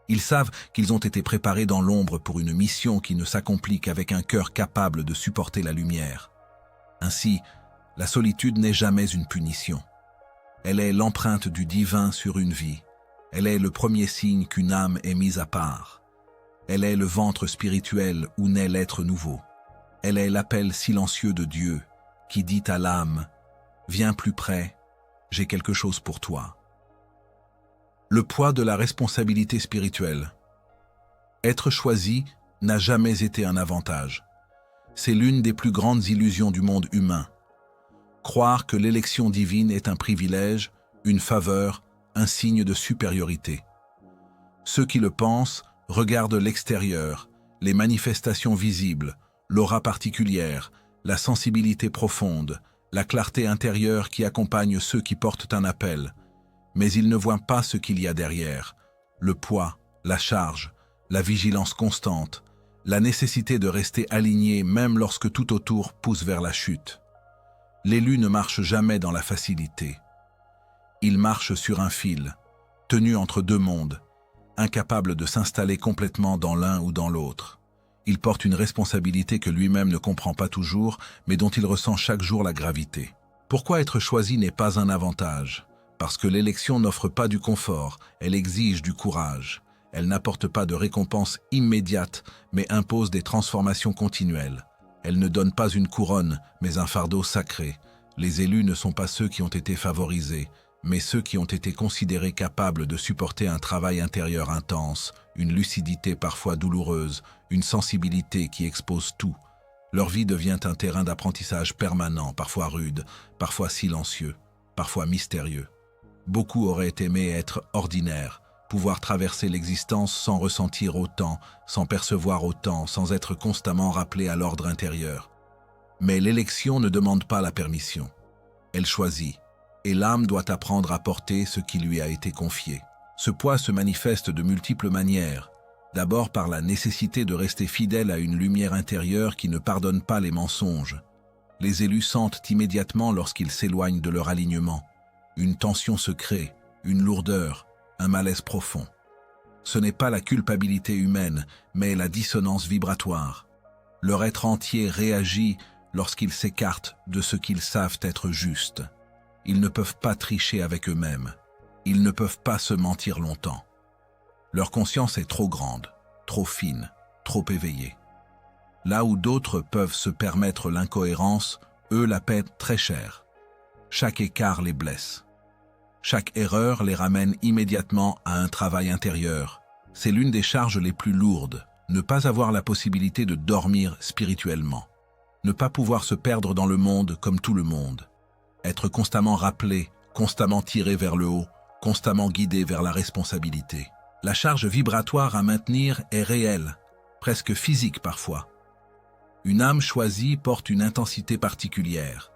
Ils savent qu'ils ont été préparés dans l'ombre pour une mission qui ne s'accomplit qu'avec un cœur capable de supporter la lumière. Ainsi, la solitude n'est jamais une punition. Elle est l'empreinte du divin sur une vie. Elle est le premier signe qu'une âme est mise à part. Elle est le ventre spirituel où naît l'être nouveau. Elle est l'appel silencieux de Dieu qui dit à l'âme « Viens plus près, j'ai quelque chose pour toi ». Le poids de la responsabilité spirituelle. Être choisi n'a jamais été un avantage. C'est l'une des plus grandes illusions du monde humain. Croire que l'élection divine est un privilège, une faveur, un signe de supériorité. Ceux qui le pensent regardent l'extérieur, les manifestations visibles, l'aura particulière, la sensibilité profonde, la clarté intérieure qui accompagne ceux qui portent un appel. Mais ils ne voient pas ce qu'il y a derrière, le poids, la charge, la vigilance constante, la nécessité de rester aligné même lorsque tout autour pousse vers la chute. L'élu ne marche jamais dans la facilité. Il marche sur un fil, tenu entre deux mondes, incapable de s'installer complètement dans l'un ou dans l'autre. Il porte une responsabilité que lui-même ne comprend pas toujours, mais dont il ressent chaque jour la gravité. Pourquoi être choisi n'est pas un avantage ? Parce que l'élection n'offre pas du confort, elle exige du courage. Elle n'apporte pas de récompense immédiate, mais impose des transformations continuelles. Elle ne donne pas une couronne, mais un fardeau sacré. Les élus ne sont pas ceux qui ont été favorisés, mais ceux qui ont été considérés capables de supporter un travail intérieur intense, une lucidité parfois douloureuse, une sensibilité qui expose tout. Leur vie devient un terrain d'apprentissage permanent, parfois rude, parfois silencieux, parfois mystérieux. Beaucoup auraient aimé être ordinaires, pouvoir traverser l'existence sans ressentir autant, sans percevoir autant, sans être constamment rappelés à l'ordre intérieur. Mais l'élection ne demande pas la permission. Elle choisit, et l'âme doit apprendre à porter ce qui lui a été confié. Ce poids se manifeste de multiples manières. D'abord par la nécessité de rester fidèle à une lumière intérieure qui ne pardonne pas les mensonges. Les élus sentent immédiatement lorsqu'ils s'éloignent de leur alignement. Une tension se crée, une lourdeur, un malaise profond. Ce n'est pas la culpabilité humaine, mais la dissonance vibratoire. Leur être entier réagit lorsqu'ils s'écartent de ce qu'ils savent être juste. Ils ne peuvent pas tricher avec eux-mêmes. Ils ne peuvent pas se mentir longtemps. Leur conscience est trop grande, trop fine, trop éveillée. Là où d'autres peuvent se permettre l'incohérence, eux la paient très cher. Chaque écart les blesse. Chaque erreur les ramène immédiatement à un travail intérieur. C'est l'une des charges les plus lourdes, ne pas avoir la possibilité de dormir spirituellement. Ne pas pouvoir se perdre dans le monde comme tout le monde. Être constamment rappelé, constamment tiré vers le haut, constamment guidé vers la responsabilité. La charge vibratoire à maintenir est réelle, presque physique parfois. Une âme choisie porte une intensité particulière.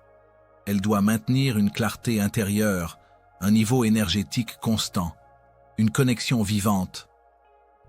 Elle doit maintenir une clarté intérieure, un niveau énergétique constant, une connexion vivante.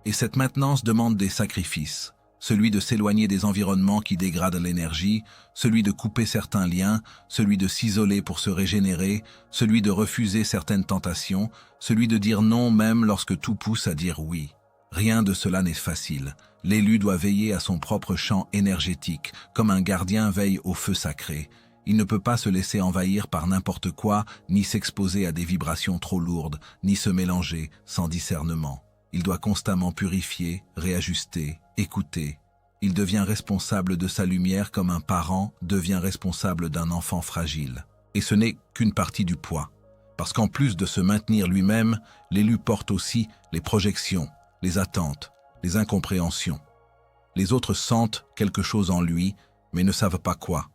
Et cette maintenance demande des sacrifices, celui de s'éloigner des environnements qui dégradent l'énergie, celui de couper certains liens, celui de s'isoler pour se régénérer, celui de refuser certaines tentations, celui de dire non même lorsque tout pousse à dire oui. Rien de cela n'est facile. L'élu doit veiller à son propre champ énergétique, comme un gardien veille au feu sacré. Il ne peut pas se laisser envahir par n'importe quoi, ni s'exposer à des vibrations trop lourdes, ni se mélanger sans discernement. Il doit constamment purifier, réajuster, écouter. Il devient responsable de sa lumière comme un parent devient responsable d'un enfant fragile. Et ce n'est qu'une partie du poids. Parce qu'en plus de se maintenir lui-même, l'élu porte aussi les projections, les attentes, les incompréhensions. Les autres sentent quelque chose en lui, mais ne savent pas quoi.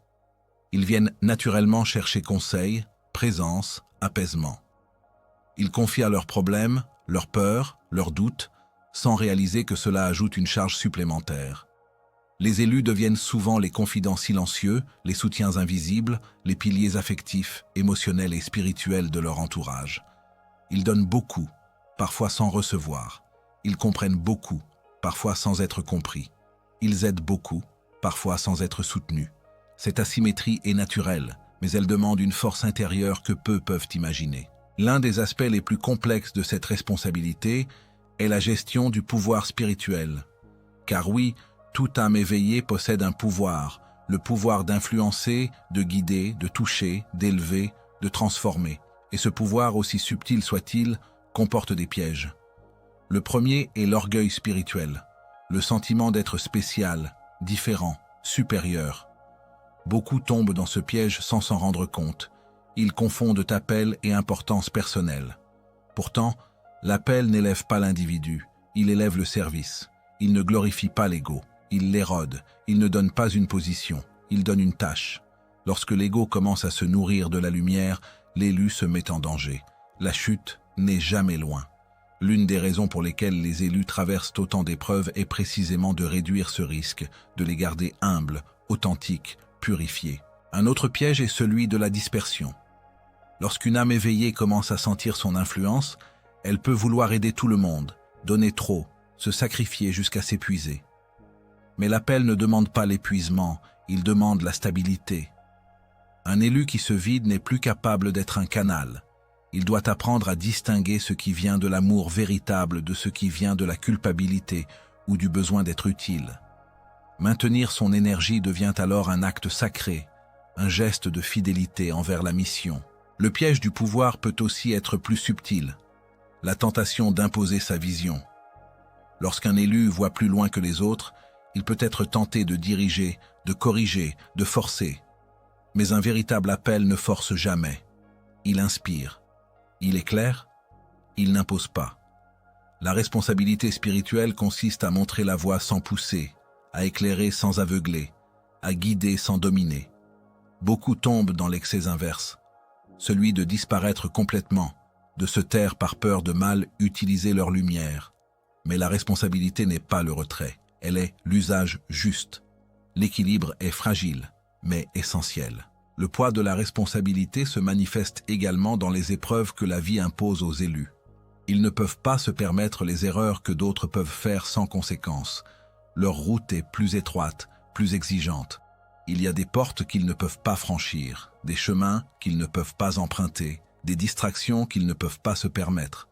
Ils viennent naturellement chercher conseil, présence, apaisement. Ils confient à leurs problèmes, leurs peurs, leurs doutes, sans réaliser que cela ajoute une charge supplémentaire. Les élus deviennent souvent les confidents silencieux, les soutiens invisibles, les piliers affectifs, émotionnels et spirituels de leur entourage. Ils donnent beaucoup, parfois sans recevoir. Ils comprennent beaucoup, parfois sans être compris. Ils aident beaucoup, parfois sans être soutenus. Cette asymétrie est naturelle, mais elle demande une force intérieure que peu peuvent imaginer. L'un des aspects les plus complexes de cette responsabilité est la gestion du pouvoir spirituel. Car oui, toute âme éveillée possède un pouvoir, le pouvoir d'influencer, de guider, de toucher, d'élever, de transformer. Et ce pouvoir, aussi subtil soit-il, comporte des pièges. Le premier est l'orgueil spirituel, le sentiment d'être spécial, différent, supérieur. Beaucoup tombent dans ce piège sans s'en rendre compte. Ils confondent appel et importance personnelle. Pourtant, l'appel n'élève pas l'individu, il élève le service. Il ne glorifie pas l'ego, il l'érode, il ne donne pas une position, il donne une tâche. Lorsque l'ego commence à se nourrir de la lumière, l'élu se met en danger. La chute n'est jamais loin. L'une des raisons pour lesquelles les élus traversent autant d'épreuves est précisément de réduire ce risque, de les garder humbles, authentiques, purifiés. Un autre piège est celui de la dispersion. Lorsqu'une âme éveillée commence à sentir son influence, elle peut vouloir aider tout le monde, donner trop, se sacrifier jusqu'à s'épuiser. Mais l'appel ne demande pas l'épuisement, il demande la stabilité. Un élu qui se vide n'est plus capable d'être un canal. Il doit apprendre à distinguer ce qui vient de l'amour véritable de ce qui vient de la culpabilité ou du besoin d'être utile. Maintenir son énergie devient alors un acte sacré, un geste de fidélité envers la mission. Le piège du pouvoir peut aussi être plus subtil, la tentation d'imposer sa vision. Lorsqu'un élu voit plus loin que les autres, il peut être tenté de diriger, de corriger, de forcer. Mais un véritable appel ne force jamais. Il inspire. Il éclaire. Il n'impose pas. La responsabilité spirituelle consiste à montrer la voie sans pousser, à éclairer sans aveugler, à guider sans dominer. Beaucoup tombent dans l'excès inverse, celui de disparaître complètement, de se taire par peur de mal utiliser leur lumière. Mais la responsabilité n'est pas le retrait, elle est l'usage juste. L'équilibre est fragile, mais essentiel. Le poids de la responsabilité se manifeste également dans les épreuves que la vie impose aux élus. Ils ne peuvent pas se permettre les erreurs que d'autres peuvent faire sans conséquence. Leur route est plus étroite, plus exigeante. Il y a des portes qu'ils ne peuvent pas franchir, des chemins qu'ils ne peuvent pas emprunter, des distractions qu'ils ne peuvent pas se permettre.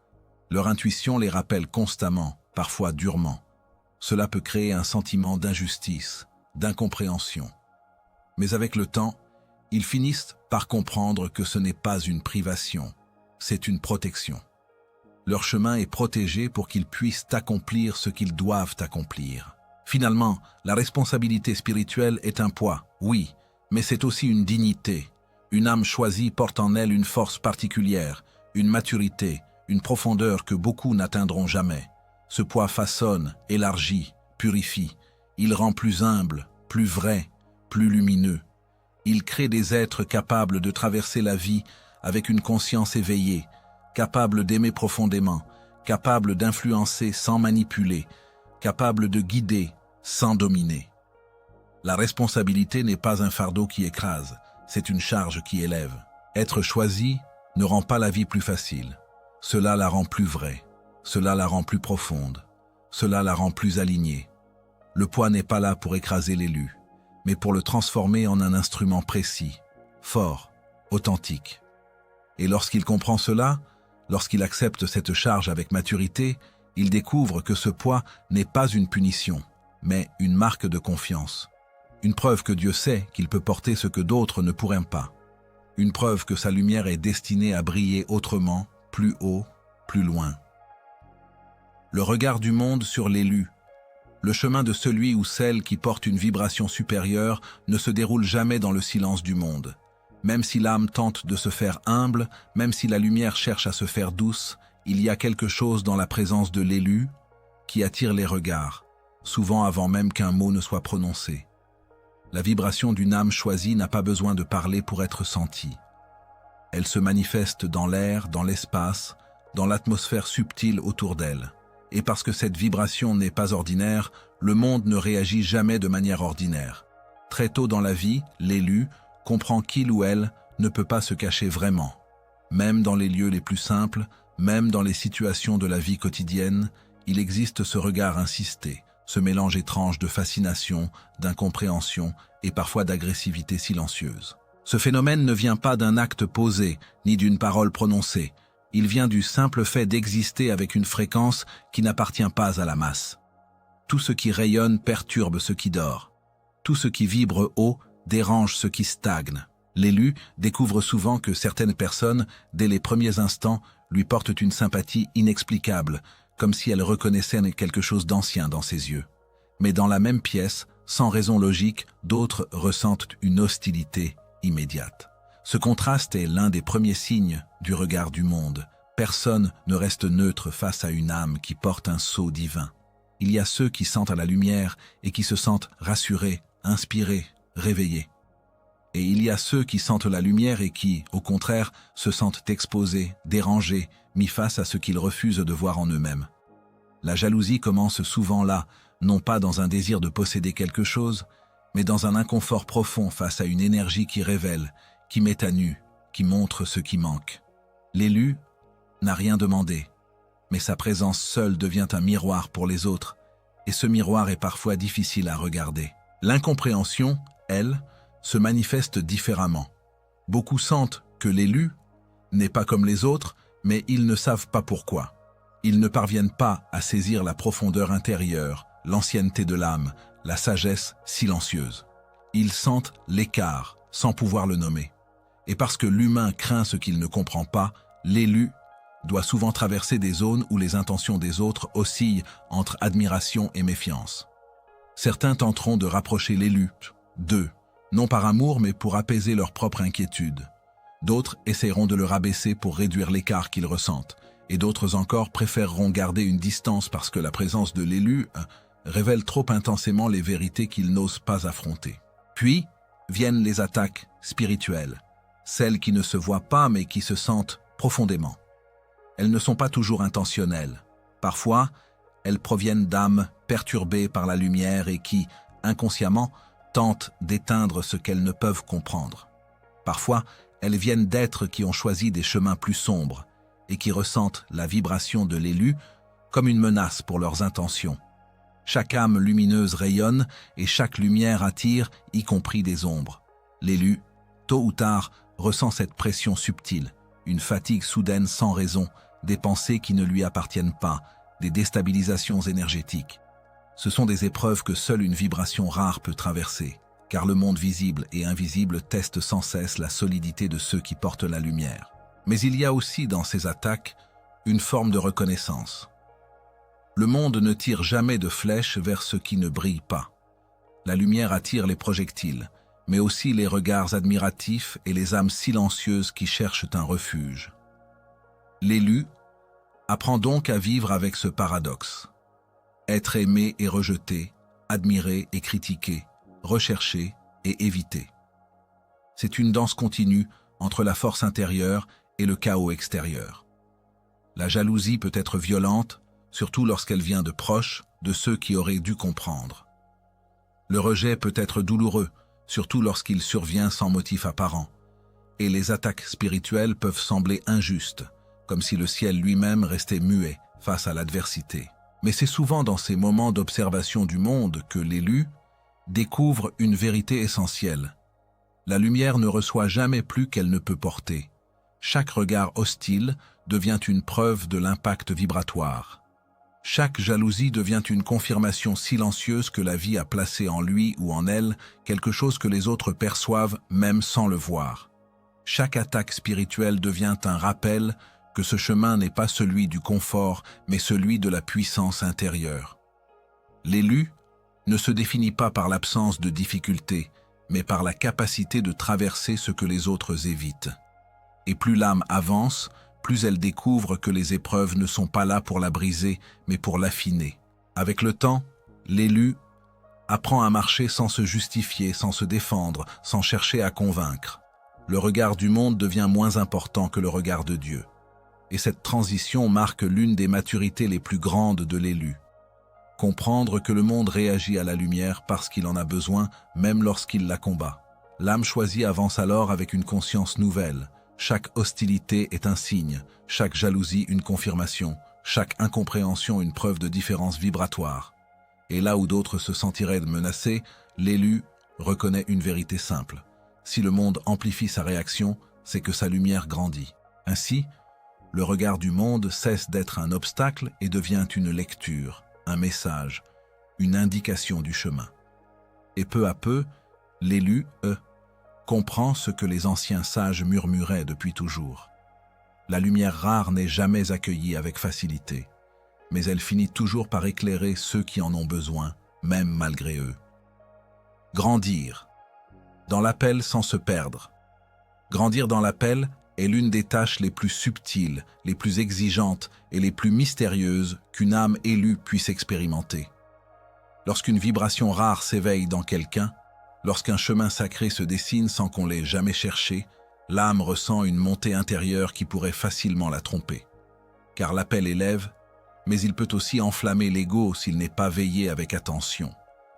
Leur intuition les rappelle constamment, parfois durement. Cela peut créer un sentiment d'injustice, d'incompréhension. Mais avec le temps, ils finissent par comprendre que ce n'est pas une privation, c'est une protection. Leur chemin est protégé pour qu'ils puissent accomplir ce qu'ils doivent accomplir. Finalement, la responsabilité spirituelle est un poids, oui, mais c'est aussi une dignité. Une âme choisie porte en elle une force particulière, une maturité, une profondeur que beaucoup n'atteindront jamais. Ce poids façonne, élargit, purifie. Il rend plus humble, plus vrai, plus lumineux. Il crée des êtres capables de traverser la vie avec une conscience éveillée, capables d'aimer profondément, capables d'influencer sans manipuler, capables de guider sans dominer. La responsabilité n'est pas un fardeau qui écrase, c'est une charge qui élève. Être choisi ne rend pas la vie plus facile. Cela la rend plus vraie, cela la rend plus profonde, cela la rend plus alignée. Le poids n'est pas là pour écraser l'élu, mais pour le transformer en un instrument précis, fort, authentique. Et lorsqu'il comprend cela, lorsqu'il accepte cette charge avec maturité, il découvre que ce poids n'est pas une punition, mais une marque de confiance. Une preuve que Dieu sait qu'il peut porter ce que d'autres ne pourraient pas. Une preuve que sa lumière est destinée à briller autrement, plus haut, plus loin. Le regard du monde sur l'élu. Le chemin de celui ou celle qui porte une vibration supérieure ne se déroule jamais dans le silence du monde. Même si l'âme tente de se faire humble, même si la lumière cherche à se faire douce, il y a quelque chose dans la présence de l'élu qui attire les regards, souvent avant même qu'un mot ne soit prononcé. La vibration d'une âme choisie n'a pas besoin de parler pour être sentie. Elle se manifeste dans l'air, dans l'espace, dans l'atmosphère subtile autour d'elle. Et parce que cette vibration n'est pas ordinaire, le monde ne réagit jamais de manière ordinaire. Très tôt dans la vie, l'élu comprend qu'il ou elle ne peut pas se cacher vraiment. Même dans les lieux les plus simples, Même dans les situations de la vie quotidienne, il existe ce regard insisté, ce mélange étrange de fascination, d'incompréhension et parfois d'agressivité silencieuse. Ce phénomène ne vient pas d'un acte posé, ni d'une parole prononcée. Il vient du simple fait d'exister avec une fréquence qui n'appartient pas à la masse. Tout ce qui rayonne perturbe ce qui dort. Tout ce qui vibre haut dérange ce qui stagne. L'élu découvre souvent que certaines personnes, dès les premiers instants, lui portent une sympathie inexplicable, comme si elles reconnaissaient quelque chose d'ancien dans ses yeux. Mais dans la même pièce, sans raison logique, d'autres ressentent une hostilité immédiate. Ce contraste est l'un des premiers signes du regard du monde. Personne ne reste neutre face à une âme qui porte un sceau divin. Il y a ceux qui sentent à la lumière et qui se sentent rassurés, inspirés, réveillés. Et il y a ceux qui sentent la lumière et qui, au contraire, se sentent exposés, dérangés, mis face à ce qu'ils refusent de voir en eux-mêmes. La jalousie commence souvent là, non pas dans un désir de posséder quelque chose, mais dans un inconfort profond face à une énergie qui révèle, qui met à nu, qui montre ce qui manque. L'élu n'a rien demandé, mais sa présence seule devient un miroir pour les autres, et ce miroir est parfois difficile à regarder. L'incompréhension, elle, se manifeste différemment. Beaucoup sentent que l'élu n'est pas comme les autres, mais ils ne savent pas pourquoi. Ils ne parviennent pas à saisir la profondeur intérieure, l'ancienneté de l'âme, la sagesse silencieuse. Ils sentent l'écart, sans pouvoir le nommer. Et parce que l'humain craint ce qu'il ne comprend pas, l'élu doit souvent traverser des zones où les intentions des autres oscillent entre admiration et méfiance. Certains tenteront de rapprocher l'élu d'eux, non par amour mais pour apaiser leur propre inquiétude. D'autres essaieront de le rabaisser pour réduire l'écart qu'ils ressentent, et d'autres encore préféreront garder une distance parce que la présence de l'élu révèle trop intensément les vérités qu'ils n'osent pas affronter. Puis viennent les attaques spirituelles, celles qui ne se voient pas mais qui se sentent profondément. Elles ne sont pas toujours intentionnelles. Parfois, elles proviennent d'âmes perturbées par la lumière et qui, inconsciemment, tentent d'éteindre ce qu'elles ne peuvent comprendre. Parfois, elles viennent d'êtres qui ont choisi des chemins plus sombres et qui ressentent la vibration de l'élu comme une menace pour leurs intentions. Chaque âme lumineuse rayonne et chaque lumière attire, y compris des ombres. L'élu, tôt ou tard, ressent cette pression subtile, une fatigue soudaine sans raison, des pensées qui ne lui appartiennent pas, des déstabilisations énergétiques. Ce sont des épreuves que seule une vibration rare peut traverser, car le monde visible et invisible teste sans cesse la solidité de ceux qui portent la lumière. Mais il y a aussi dans ces attaques une forme de reconnaissance. Le monde ne tire jamais de flèches vers ce qui ne brille pas. La lumière attire les projectiles, mais aussi les regards admiratifs et les âmes silencieuses qui cherchent un refuge. L'élu apprend donc à vivre avec ce paradoxe. Être aimé et rejeté, admiré et critiqué, recherché et évité. C'est une danse continue entre la force intérieure et le chaos extérieur. La jalousie peut être violente, surtout lorsqu'elle vient de proches, de ceux qui auraient dû comprendre. Le rejet peut être douloureux, surtout lorsqu'il survient sans motif apparent. Et les attaques spirituelles peuvent sembler injustes, comme si le ciel lui-même restait muet face à l'adversité. Mais c'est souvent dans ces moments d'observation du monde que l'élu découvre une vérité essentielle. La lumière ne reçoit jamais plus qu'elle ne peut porter. Chaque regard hostile devient une preuve de l'impact vibratoire. Chaque jalousie devient une confirmation silencieuse que la vie a placé en lui ou en elle quelque chose que les autres perçoivent même sans le voir. Chaque attaque spirituelle devient un rappel que ce chemin n'est pas celui du confort, mais celui de la puissance intérieure. L'élu ne se définit pas par l'absence de difficultés, mais par la capacité de traverser ce que les autres évitent. Et plus l'âme avance, plus elle découvre que les épreuves ne sont pas là pour la briser, mais pour l'affiner. Avec le temps, l'élu apprend à marcher sans se justifier, sans se défendre, sans chercher à convaincre. Le regard du monde devient moins important que le regard de Dieu. Et cette transition marque l'une des maturités les plus grandes de l'élu. Comprendre que le monde réagit à la lumière parce qu'il en a besoin, même lorsqu'il la combat. L'âme choisie avance alors avec une conscience nouvelle, Chaque hostilité est un signe, chaque jalousie une confirmation, chaque incompréhension une preuve de différence vibratoire. Et là où d'autres se sentiraient menacés, l'élu reconnaît une vérité simple. Si le monde amplifie sa réaction, c'est que sa lumière grandit. Ainsi, le regard du monde cesse d'être un obstacle et devient une lecture, un message, une indication du chemin. Et peu à peu, l'élu, comprend ce que les anciens sages murmuraient depuis toujours. La lumière rare n'est jamais accueillie avec facilité, mais elle finit toujours par éclairer ceux qui en ont besoin, même malgré eux. Grandir. Dans l'appel sans se perdre. Grandir dans l'appel est l'une des tâches les plus subtiles, les plus exigeantes et les plus mystérieuses qu'une âme élue puisse expérimenter. Lorsqu'une vibration rare s'éveille dans quelqu'un, lorsqu'un chemin sacré se dessine sans qu'on l'ait jamais cherché, l'âme ressent une montée intérieure qui pourrait facilement la tromper. Car l'appel élève, mais il peut aussi enflammer l'ego s'il n'est pas veillé avec attention.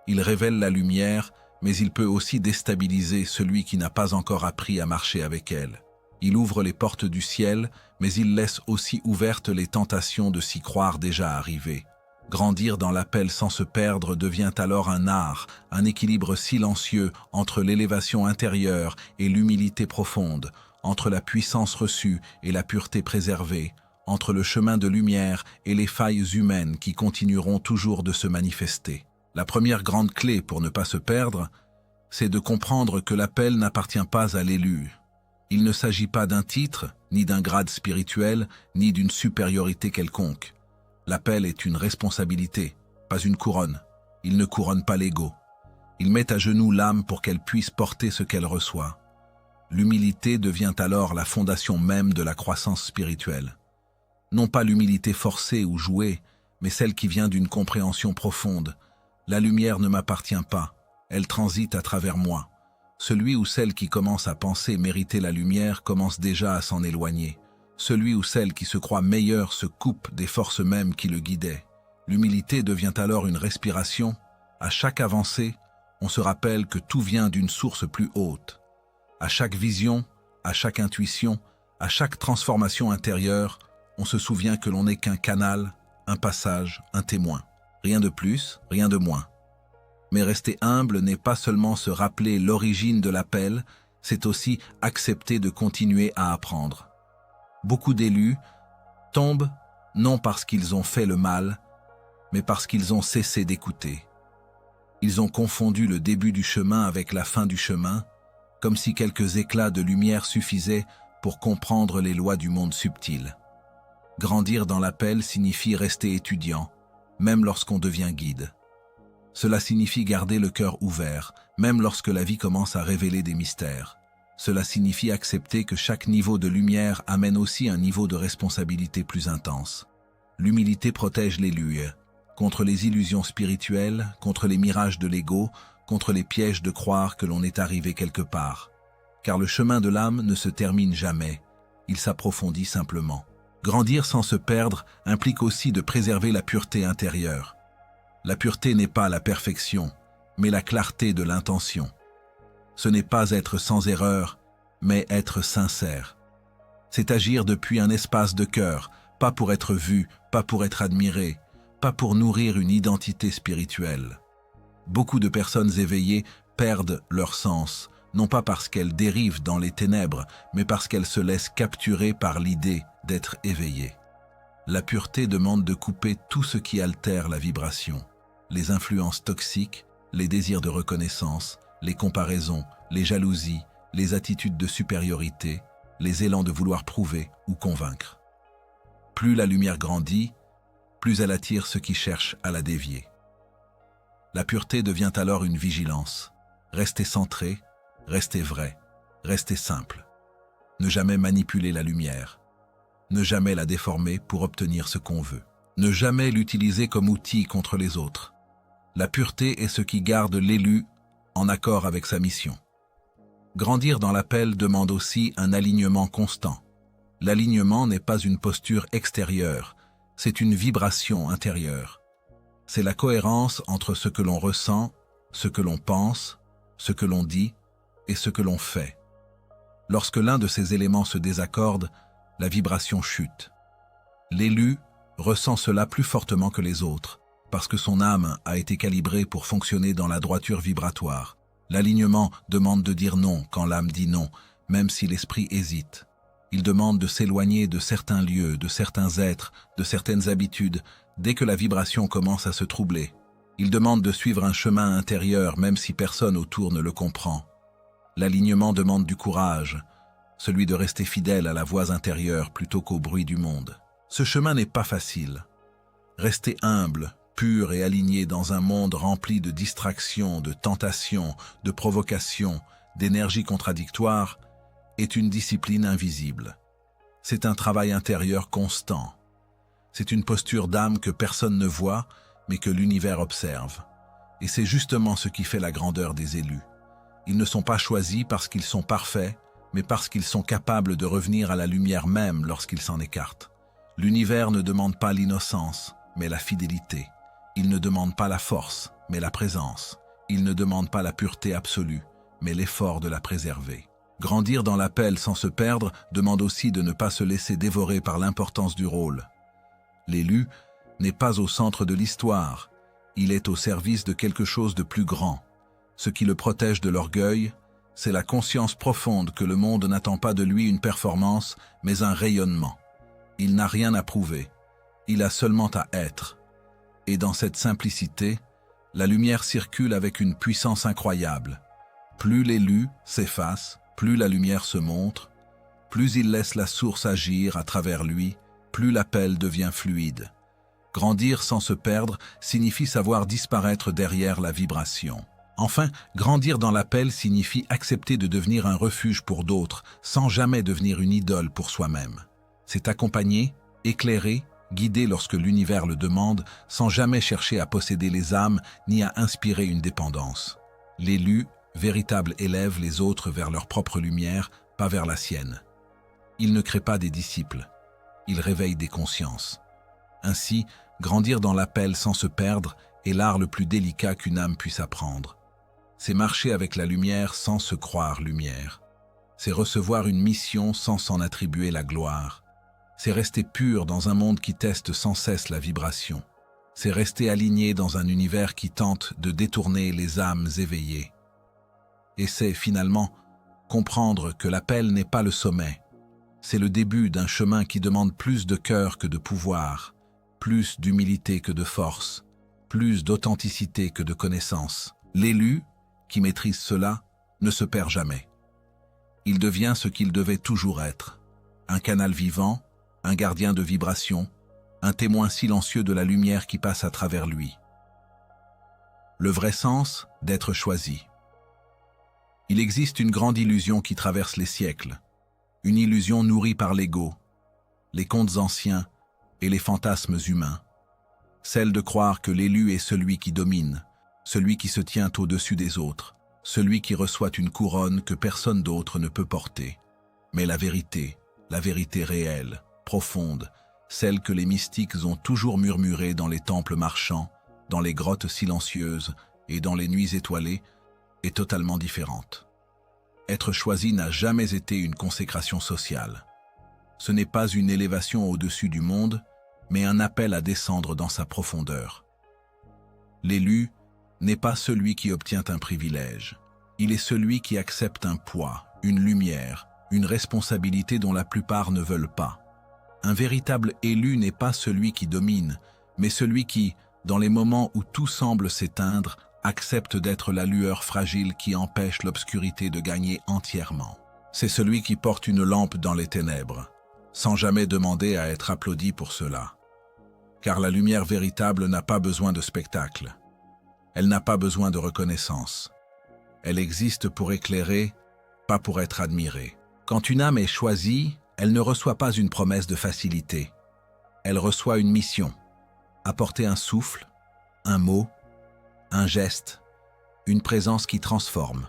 Il révèle la lumière, mais il peut aussi déstabiliser celui qui n'a pas encore appris à marcher avec elle. Il ouvre les portes du ciel, mais il laisse aussi ouvertes les tentations de s'y croire déjà arrivé. Grandir dans l'appel sans se perdre devient alors un art, un équilibre silencieux entre l'élévation intérieure et l'humilité profonde, entre la puissance reçue et la pureté préservée, entre le chemin de lumière et les failles humaines qui continueront toujours de se manifester. La première grande clé pour ne pas se perdre, c'est de comprendre que l'appel n'appartient pas à l'élu. Il ne s'agit pas d'un titre, ni d'un grade spirituel, ni d'une supériorité quelconque. L'appel est une responsabilité, pas une couronne. Il ne couronne pas l'ego. Il met à genoux l'âme pour qu'elle puisse porter ce qu'elle reçoit. L'humilité devient alors la fondation même de la croissance spirituelle. Non pas l'humilité forcée ou jouée, mais celle qui vient d'une compréhension profonde. La lumière ne m'appartient pas, elle transite à travers moi. Celui ou celle qui commence à penser mériter la lumière commence déjà à s'en éloigner. Celui ou celle qui se croit meilleur se coupe des forces mêmes qui le guidaient. L'humilité devient alors une respiration. À chaque avancée, on se rappelle que tout vient d'une source plus haute. À chaque vision, à chaque intuition, à chaque transformation intérieure, on se souvient que l'on n'est qu'un canal, un passage, un témoin. Rien de plus, rien de moins. Mais rester humble n'est pas seulement se rappeler l'origine de l'appel, c'est aussi accepter de continuer à apprendre. Beaucoup d'élus tombent non parce qu'ils ont fait le mal, mais parce qu'ils ont cessé d'écouter. Ils ont confondu le début du chemin avec la fin du chemin, comme si quelques éclats de lumière suffisaient pour comprendre les lois du monde subtil. Grandir dans l'appel signifie rester étudiant, même lorsqu'on devient guide. Cela signifie garder le cœur ouvert, même lorsque la vie commence à révéler des mystères. Cela signifie accepter que chaque niveau de lumière amène aussi un niveau de responsabilité plus intense. L'humilité protège l'élu contre les illusions spirituelles, contre les mirages de l'ego, contre les pièges de croire que l'on est arrivé quelque part. Car le chemin de l'âme ne se termine jamais, il s'approfondit simplement. Grandir sans se perdre implique aussi de préserver la pureté intérieure. La pureté n'est pas la perfection, mais la clarté de l'intention. Ce n'est pas être sans erreur, mais être sincère. C'est agir depuis un espace de cœur, pas pour être vu, pas pour être admiré, pas pour nourrir une identité spirituelle. Beaucoup de personnes éveillées perdent leur sens, non pas parce qu'elles dérivent dans les ténèbres, mais parce qu'elles se laissent capturer par l'idée d'être éveillées. La pureté demande de couper tout ce qui altère la vibration, les influences toxiques, les désirs de reconnaissance, les comparaisons, les jalousies, les attitudes de supériorité, les élans de vouloir prouver ou convaincre. Plus la lumière grandit, plus elle attire ceux qui cherchent à la dévier. La pureté devient alors une vigilance. Rester centré, rester vrai, rester simple. Ne jamais manipuler la lumière. Ne jamais la déformer pour obtenir ce qu'on veut. Ne jamais l'utiliser comme outil contre les autres. La pureté est ce qui garde l'élu en accord avec sa mission. Grandir dans l'appel demande aussi un alignement constant. L'alignement n'est pas une posture extérieure, c'est une vibration intérieure. C'est la cohérence entre ce que l'on ressent, ce que l'on pense, ce que l'on dit et ce que l'on fait. Lorsque l'un de ces éléments se désaccorde, la vibration chute. L'élu ressent cela plus fortement que les autres, parce que son âme a été calibrée pour fonctionner dans la droiture vibratoire. L'alignement demande de dire non quand l'âme dit non, même si l'esprit hésite. Il demande de s'éloigner de certains lieux, de certains êtres, de certaines habitudes, dès que la vibration commence à se troubler. Il demande de suivre un chemin intérieur, même si personne autour ne le comprend. L'alignement demande du courage, celui de rester fidèle à la voix intérieure plutôt qu'au bruit du monde. Ce chemin n'est pas facile. Rester humble, pur et aligné dans un monde rempli de distractions, de tentations, de provocations, d'énergies contradictoires, est une discipline invisible. C'est un travail intérieur constant. C'est une posture d'âme que personne ne voit, mais que l'univers observe. Et c'est justement ce qui fait la grandeur des élus. Ils ne sont pas choisis parce qu'ils sont parfaits, mais parce qu'ils sont capables de revenir à la lumière même lorsqu'ils s'en écartent. L'univers ne demande pas l'innocence, mais la fidélité. Il ne demande pas la force, mais la présence. Il ne demande pas la pureté absolue, mais l'effort de la préserver. Grandir dans l'appel sans se perdre demande aussi de ne pas se laisser dévorer par l'importance du rôle. L'élu n'est pas au centre de l'histoire, il est au service de quelque chose de plus grand. Ce qui le protège de l'orgueil, c'est la conscience profonde que le monde n'attend pas de lui une performance, mais un rayonnement. Il n'a rien à prouver, il a seulement à être. Et dans cette simplicité, la lumière circule avec une puissance incroyable. Plus l'élu s'efface, plus la lumière se montre, plus il laisse la source agir à travers lui, plus l'appel devient fluide. Grandir sans se perdre signifie savoir disparaître derrière la vibration. Enfin, grandir dans l'appel signifie accepter de devenir un refuge pour d'autres, sans jamais devenir une idole pour soi-même. C'est accompagner, éclairer, guider lorsque l'univers le demande, sans jamais chercher à posséder les âmes ni à inspirer une dépendance. L'élu, véritable élève les autres vers leur propre lumière, pas vers la sienne. Il ne crée pas des disciples, il réveille des consciences. Ainsi, grandir dans l'appel sans se perdre est l'art le plus délicat qu'une âme puisse apprendre. C'est marcher avec la lumière sans se croire lumière. C'est recevoir une mission sans s'en attribuer la gloire. C'est rester pur dans un monde qui teste sans cesse la vibration. C'est rester aligné dans un univers qui tente de détourner les âmes éveillées. Et c'est, finalement, comprendre que l'appel n'est pas le sommet. C'est le début d'un chemin qui demande plus de cœur que de pouvoir, plus d'humilité que de force, plus d'authenticité que de connaissance. L'élu, qui maîtrise cela, ne se perd jamais. Il devient ce qu'il devait toujours être, un canal vivant, un gardien de vibration, un témoin silencieux de la lumière qui passe à travers lui. Le vrai sens d'être choisi. Il existe une grande illusion qui traverse les siècles, une illusion nourrie par l'ego, les contes anciens et les fantasmes humains, celle de croire que l'élu est celui qui domine, celui qui se tient au-dessus des autres, celui qui reçoit une couronne que personne d'autre ne peut porter. Mais la vérité réelle, profonde, celle que les mystiques ont toujours murmurée dans les temples marchands, dans les grottes silencieuses et dans les nuits étoilées, est totalement différente. Être choisi n'a jamais été une consécration sociale. Ce n'est pas une élévation au-dessus du monde, mais un appel à descendre dans sa profondeur. L'élu n'est pas celui qui obtient un privilège. Il est celui qui accepte un poids, une lumière, une responsabilité dont la plupart ne veulent pas. Un véritable élu n'est pas celui qui domine, mais celui qui, dans les moments où tout semble s'éteindre, accepte d'être la lueur fragile qui empêche l'obscurité de gagner entièrement. C'est celui qui porte une lampe dans les ténèbres, sans jamais demander à être applaudi pour cela. Car la lumière véritable n'a pas besoin de spectacle. Elle n'a pas besoin de reconnaissance. Elle existe pour éclairer, pas pour être admirée. Quand une âme est choisie, elle ne reçoit pas une promesse de facilité. Elle reçoit une mission. Apporter un souffle, un mot, un geste, une présence qui transforme.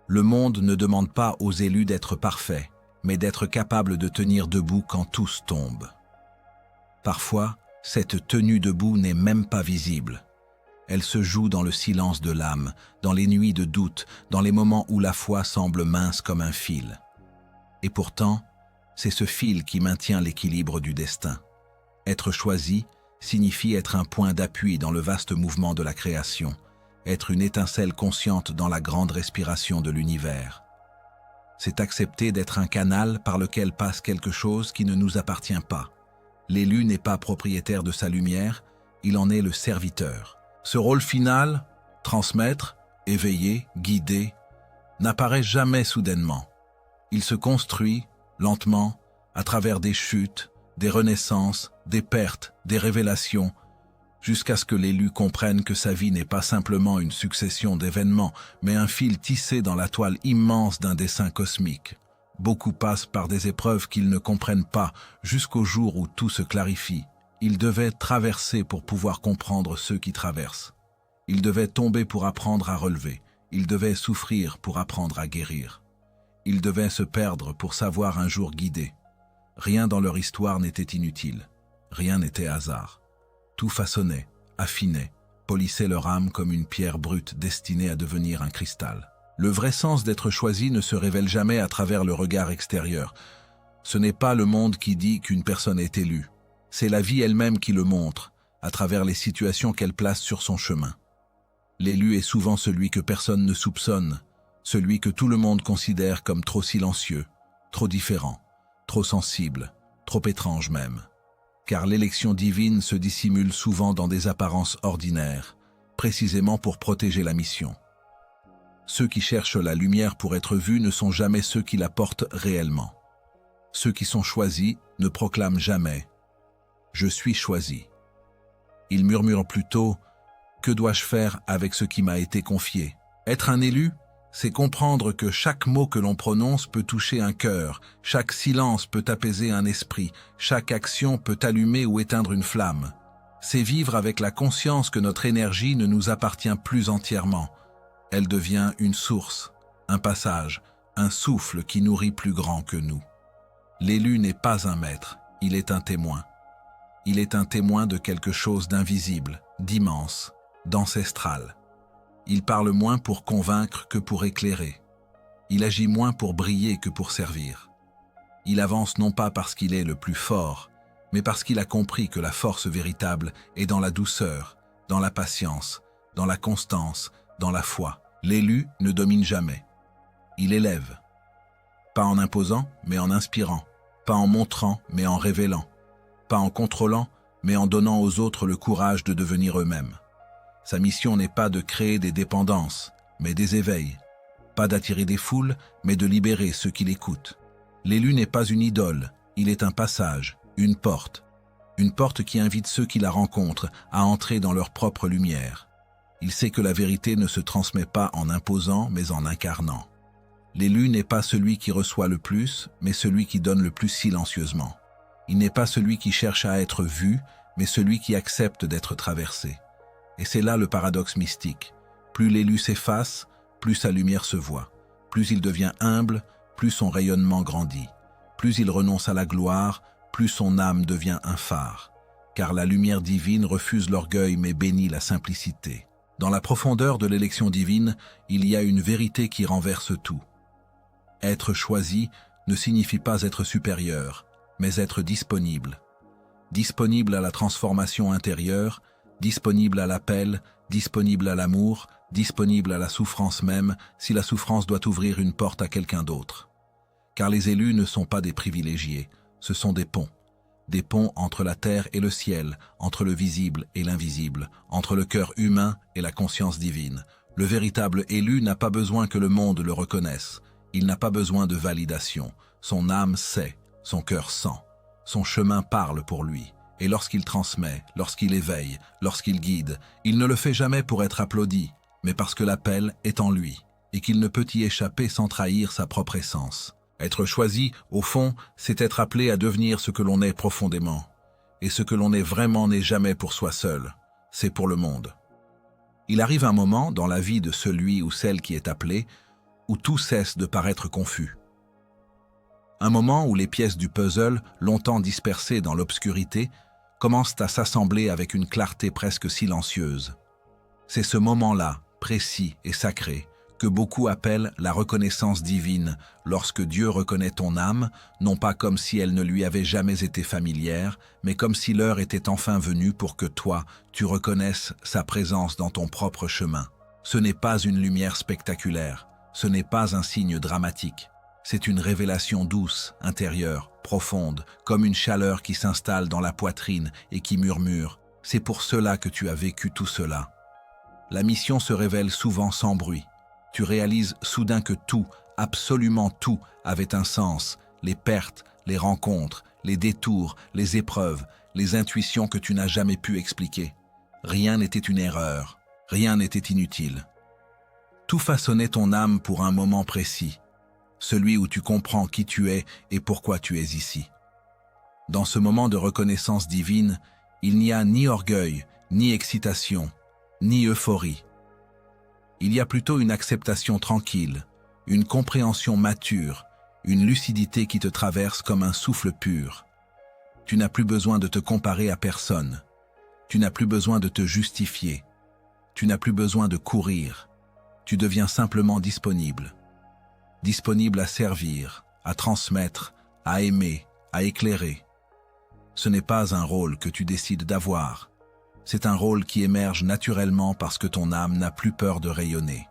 Le monde ne demande pas aux élus d'être parfaits, mais d'être capables de tenir debout quand tous tombent. Parfois, cette tenue debout n'est même pas visible. Elle se joue dans le silence de l'âme, dans les nuits de doute, dans les moments où la foi semble mince comme un fil. Et pourtant, c'est ce fil qui maintient l'équilibre du destin. Être choisi signifie être un point d'appui dans le vaste mouvement de la création, être une étincelle consciente dans la grande respiration de l'univers. C'est accepter d'être un canal par lequel passe quelque chose qui ne nous appartient pas. L'élu n'est pas propriétaire de sa lumière, il en est le serviteur. Ce rôle final, transmettre, éveiller, guider, n'apparaît jamais soudainement. Il se construit, lentement, à travers des chutes, des renaissances, des pertes, des révélations, jusqu'à ce que l'élu comprenne que sa vie n'est pas simplement une succession d'événements, mais un fil tissé dans la toile immense d'un dessin cosmique. Beaucoup passent par des épreuves qu'ils ne comprennent pas, jusqu'au jour où tout se clarifie. Ils devaient traverser pour pouvoir comprendre ceux qui traversent. Ils devaient tomber pour apprendre à relever. Ils devaient souffrir pour apprendre à guérir. Ils devaient se perdre pour savoir un jour guider. Rien dans leur histoire n'était inutile. Rien n'était hasard. Tout façonnait, affinait, polissait leur âme comme une pierre brute destinée à devenir un cristal. Le vrai sens d'être choisi ne se révèle jamais à travers le regard extérieur. Ce n'est pas le monde qui dit qu'une personne est élue. C'est la vie elle-même qui le montre, à travers les situations qu'elle place sur son chemin. L'élu est souvent celui que personne ne soupçonne, celui que tout le monde considère comme trop silencieux, trop différent, trop sensible, trop étrange même. Car l'élection divine se dissimule souvent dans des apparences ordinaires, précisément pour protéger la mission. Ceux qui cherchent la lumière pour être vus ne sont jamais ceux qui la portent réellement. Ceux qui sont choisis ne proclament jamais « Je suis choisi ». Ils murmurent plutôt « Que dois-je faire avec ce qui m'a été confié ?» Être un élu, c'est comprendre que chaque mot que l'on prononce peut toucher un cœur, chaque silence peut apaiser un esprit, chaque action peut allumer ou éteindre une flamme. C'est vivre avec la conscience que notre énergie ne nous appartient plus entièrement. Elle devient une source, un passage, un souffle qui nourrit plus grand que nous. L'élu n'est pas un maître, il est un témoin. Il est un témoin de quelque chose d'invisible, d'immense, d'ancestral. Il parle moins pour convaincre que pour éclairer. Il agit moins pour briller que pour servir. Il avance non pas parce qu'il est le plus fort, mais parce qu'il a compris que la force véritable est dans la douceur, dans la patience, dans la constance, dans la foi. L'élu ne domine jamais. Il élève. Pas en imposant, mais en inspirant. Pas en montrant, mais en révélant. Pas en contrôlant, mais en donnant aux autres le courage de devenir eux-mêmes. Sa mission n'est pas de créer des dépendances, mais des éveils. Pas d'attirer des foules, mais de libérer ceux qui l'écoutent. L'élu n'est pas une idole, il est un passage, une porte. Une porte qui invite ceux qui la rencontrent à entrer dans leur propre lumière. Il sait que la vérité ne se transmet pas en imposant, mais en incarnant. L'élu n'est pas celui qui reçoit le plus, mais celui qui donne le plus silencieusement. Il n'est pas celui qui cherche à être vu, mais celui qui accepte d'être traversé. Et c'est là le paradoxe mystique. Plus l'élu s'efface, plus sa lumière se voit. Plus il devient humble, plus son rayonnement grandit. Plus il renonce à la gloire, plus son âme devient un phare. Car la lumière divine refuse l'orgueil mais bénit la simplicité. Dans la profondeur de l'élection divine, il y a une vérité qui renverse tout. Être choisi ne signifie pas être supérieur, mais être disponible. Disponible à la transformation intérieure, disponible à l'appel, disponible à l'amour, disponible à la souffrance même, si la souffrance doit ouvrir une porte à quelqu'un d'autre. Car les élus ne sont pas des privilégiés, ce sont des ponts. Des ponts entre la terre et le ciel, entre le visible et l'invisible, entre le cœur humain et la conscience divine. Le véritable élu n'a pas besoin que le monde le reconnaisse. Il n'a pas besoin de validation. Son âme sait, son cœur sent. Son chemin parle pour lui. Et lorsqu'il transmet, lorsqu'il éveille, lorsqu'il guide, il ne le fait jamais pour être applaudi, mais parce que l'appel est en lui, et qu'il ne peut y échapper sans trahir sa propre essence. Être choisi, au fond, c'est être appelé à devenir ce que l'on est profondément. Et ce que l'on est vraiment n'est jamais pour soi seul, c'est pour le monde. Il arrive un moment dans la vie de celui ou celle qui est appelé, où tout cesse de paraître confus. Un moment où les pièces du puzzle, longtemps dispersées dans l'obscurité, commencent à s'assembler avec une clarté presque silencieuse. C'est ce moment-là, précis et sacré, que beaucoup appellent la reconnaissance divine, lorsque Dieu reconnaît ton âme, non pas comme si elle ne lui avait jamais été familière, mais comme si l'heure était enfin venue pour que toi, tu reconnaisses sa présence dans ton propre chemin. Ce n'est pas une lumière spectaculaire, ce n'est pas un signe dramatique. C'est une révélation douce, intérieure, profonde, comme une chaleur qui s'installe dans la poitrine et qui murmure. C'est pour cela que tu as vécu tout cela. La mission se révèle souvent sans bruit. Tu réalises soudain que tout, absolument tout, avait un sens. Les pertes, les rencontres, les détours, les épreuves, les intuitions que tu n'as jamais pu expliquer. Rien n'était une erreur, rien n'était inutile. Tout façonnait ton âme pour un moment précis, celui où tu comprends qui tu es et pourquoi tu es ici. Dans ce moment de reconnaissance divine, il n'y a ni orgueil, ni excitation, ni euphorie. Il y a plutôt une acceptation tranquille, une compréhension mature, une lucidité qui te traverse comme un souffle pur. Tu n'as plus besoin de te comparer à personne. Tu n'as plus besoin de te justifier. Tu n'as plus besoin de courir. Tu deviens simplement disponible. Disponible à servir, à transmettre, à aimer, à éclairer. Ce n'est pas un rôle que tu décides d'avoir. C'est un rôle qui émerge naturellement parce que ton âme n'a plus peur de rayonner.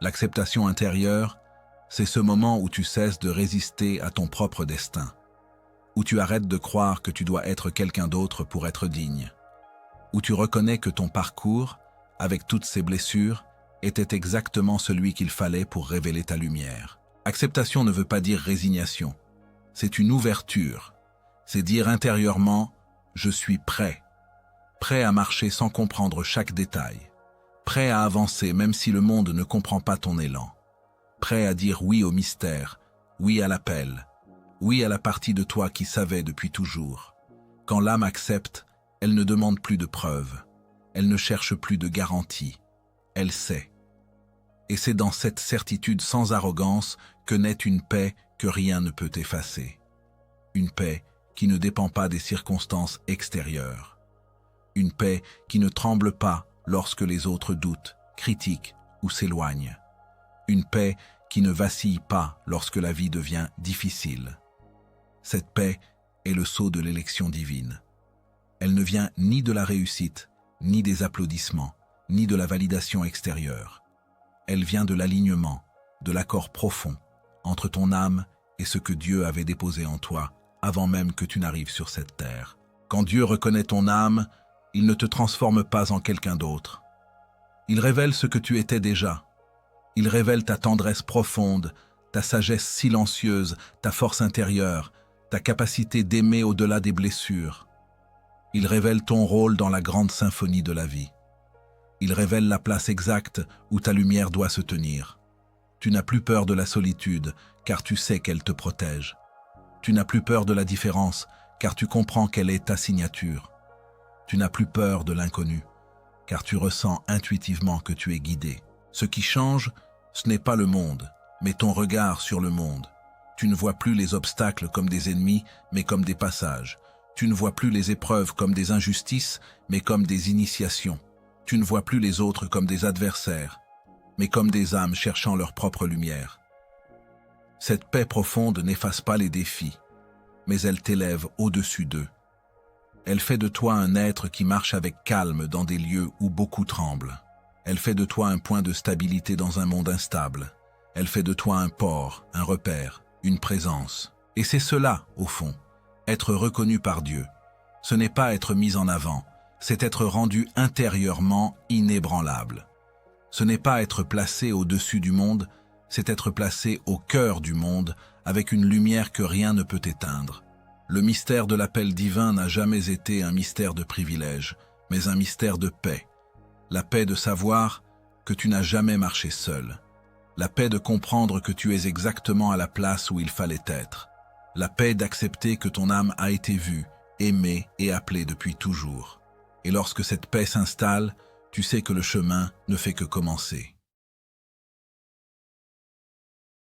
L'acceptation intérieure, c'est ce moment où tu cesses de résister à ton propre destin, où tu arrêtes de croire que tu dois être quelqu'un d'autre pour être digne, où tu reconnais que ton parcours, avec toutes ses blessures, était exactement celui qu'il fallait pour révéler ta lumière. Acceptation ne veut pas dire résignation. C'est une ouverture. C'est dire intérieurement « je suis prêt ». Prêt à marcher sans comprendre chaque détail. Prêt à avancer même si le monde ne comprend pas ton élan. Prêt à dire oui au mystère, oui à l'appel, oui à la partie de toi qui savait depuis toujours. Quand l'âme accepte, elle ne demande plus de preuves. Elle ne cherche plus de garanties. Elle sait. Et c'est dans cette certitude sans arrogance que naît une paix que rien ne peut effacer. Une paix qui ne dépend pas des circonstances extérieures. Une paix qui ne tremble pas lorsque les autres doutent, critiquent ou s'éloignent. Une paix qui ne vacille pas lorsque la vie devient difficile. Cette paix est le sceau de l'élection divine. Elle ne vient ni de la réussite, ni des applaudissements, ni de la validation extérieure. Elle vient de l'alignement, de l'accord profond entre ton âme et ce que Dieu avait déposé en toi avant même que tu n'arrives sur cette terre. Quand Dieu reconnaît ton âme, il ne te transforme pas en quelqu'un d'autre. Il révèle ce que tu étais déjà. Il révèle ta tendresse profonde, ta sagesse silencieuse, ta force intérieure, ta capacité d'aimer au-delà des blessures. Il révèle ton rôle dans la grande symphonie de la vie. Il révèle la place exacte où ta lumière doit se tenir. Tu n'as plus peur de la solitude, car tu sais qu'elle te protège. Tu n'as plus peur de la différence, car tu comprends quelle est ta signature. Tu n'as plus peur de l'inconnu, car tu ressens intuitivement que tu es guidé. Ce qui change, ce n'est pas le monde, mais ton regard sur le monde. Tu ne vois plus les obstacles comme des ennemis, mais comme des passages. Tu ne vois plus les épreuves comme des injustices, mais comme des initiations. Tu ne vois plus les autres comme des adversaires, mais comme des âmes cherchant leur propre lumière. Cette paix profonde n'efface pas les défis, mais elle t'élève au-dessus d'eux. Elle fait de toi un être qui marche avec calme dans des lieux où beaucoup tremblent. Elle fait de toi un point de stabilité dans un monde instable. Elle fait de toi un port, un repère, une présence. Et c'est cela, au fond, être reconnu par Dieu. Ce n'est pas être mis en avant, c'est être rendu intérieurement inébranlable. Ce n'est pas être placé au-dessus du monde, c'est être placé au cœur du monde avec une lumière que rien ne peut éteindre. Le mystère de l'appel divin n'a jamais été un mystère de privilège, mais un mystère de paix. La paix de savoir que tu n'as jamais marché seul. La paix de comprendre que tu es exactement à la place où il fallait être. La paix d'accepter que ton âme a été vue, aimée et appelée depuis toujours. Et lorsque cette paix s'installe, tu sais que le chemin ne fait que commencer.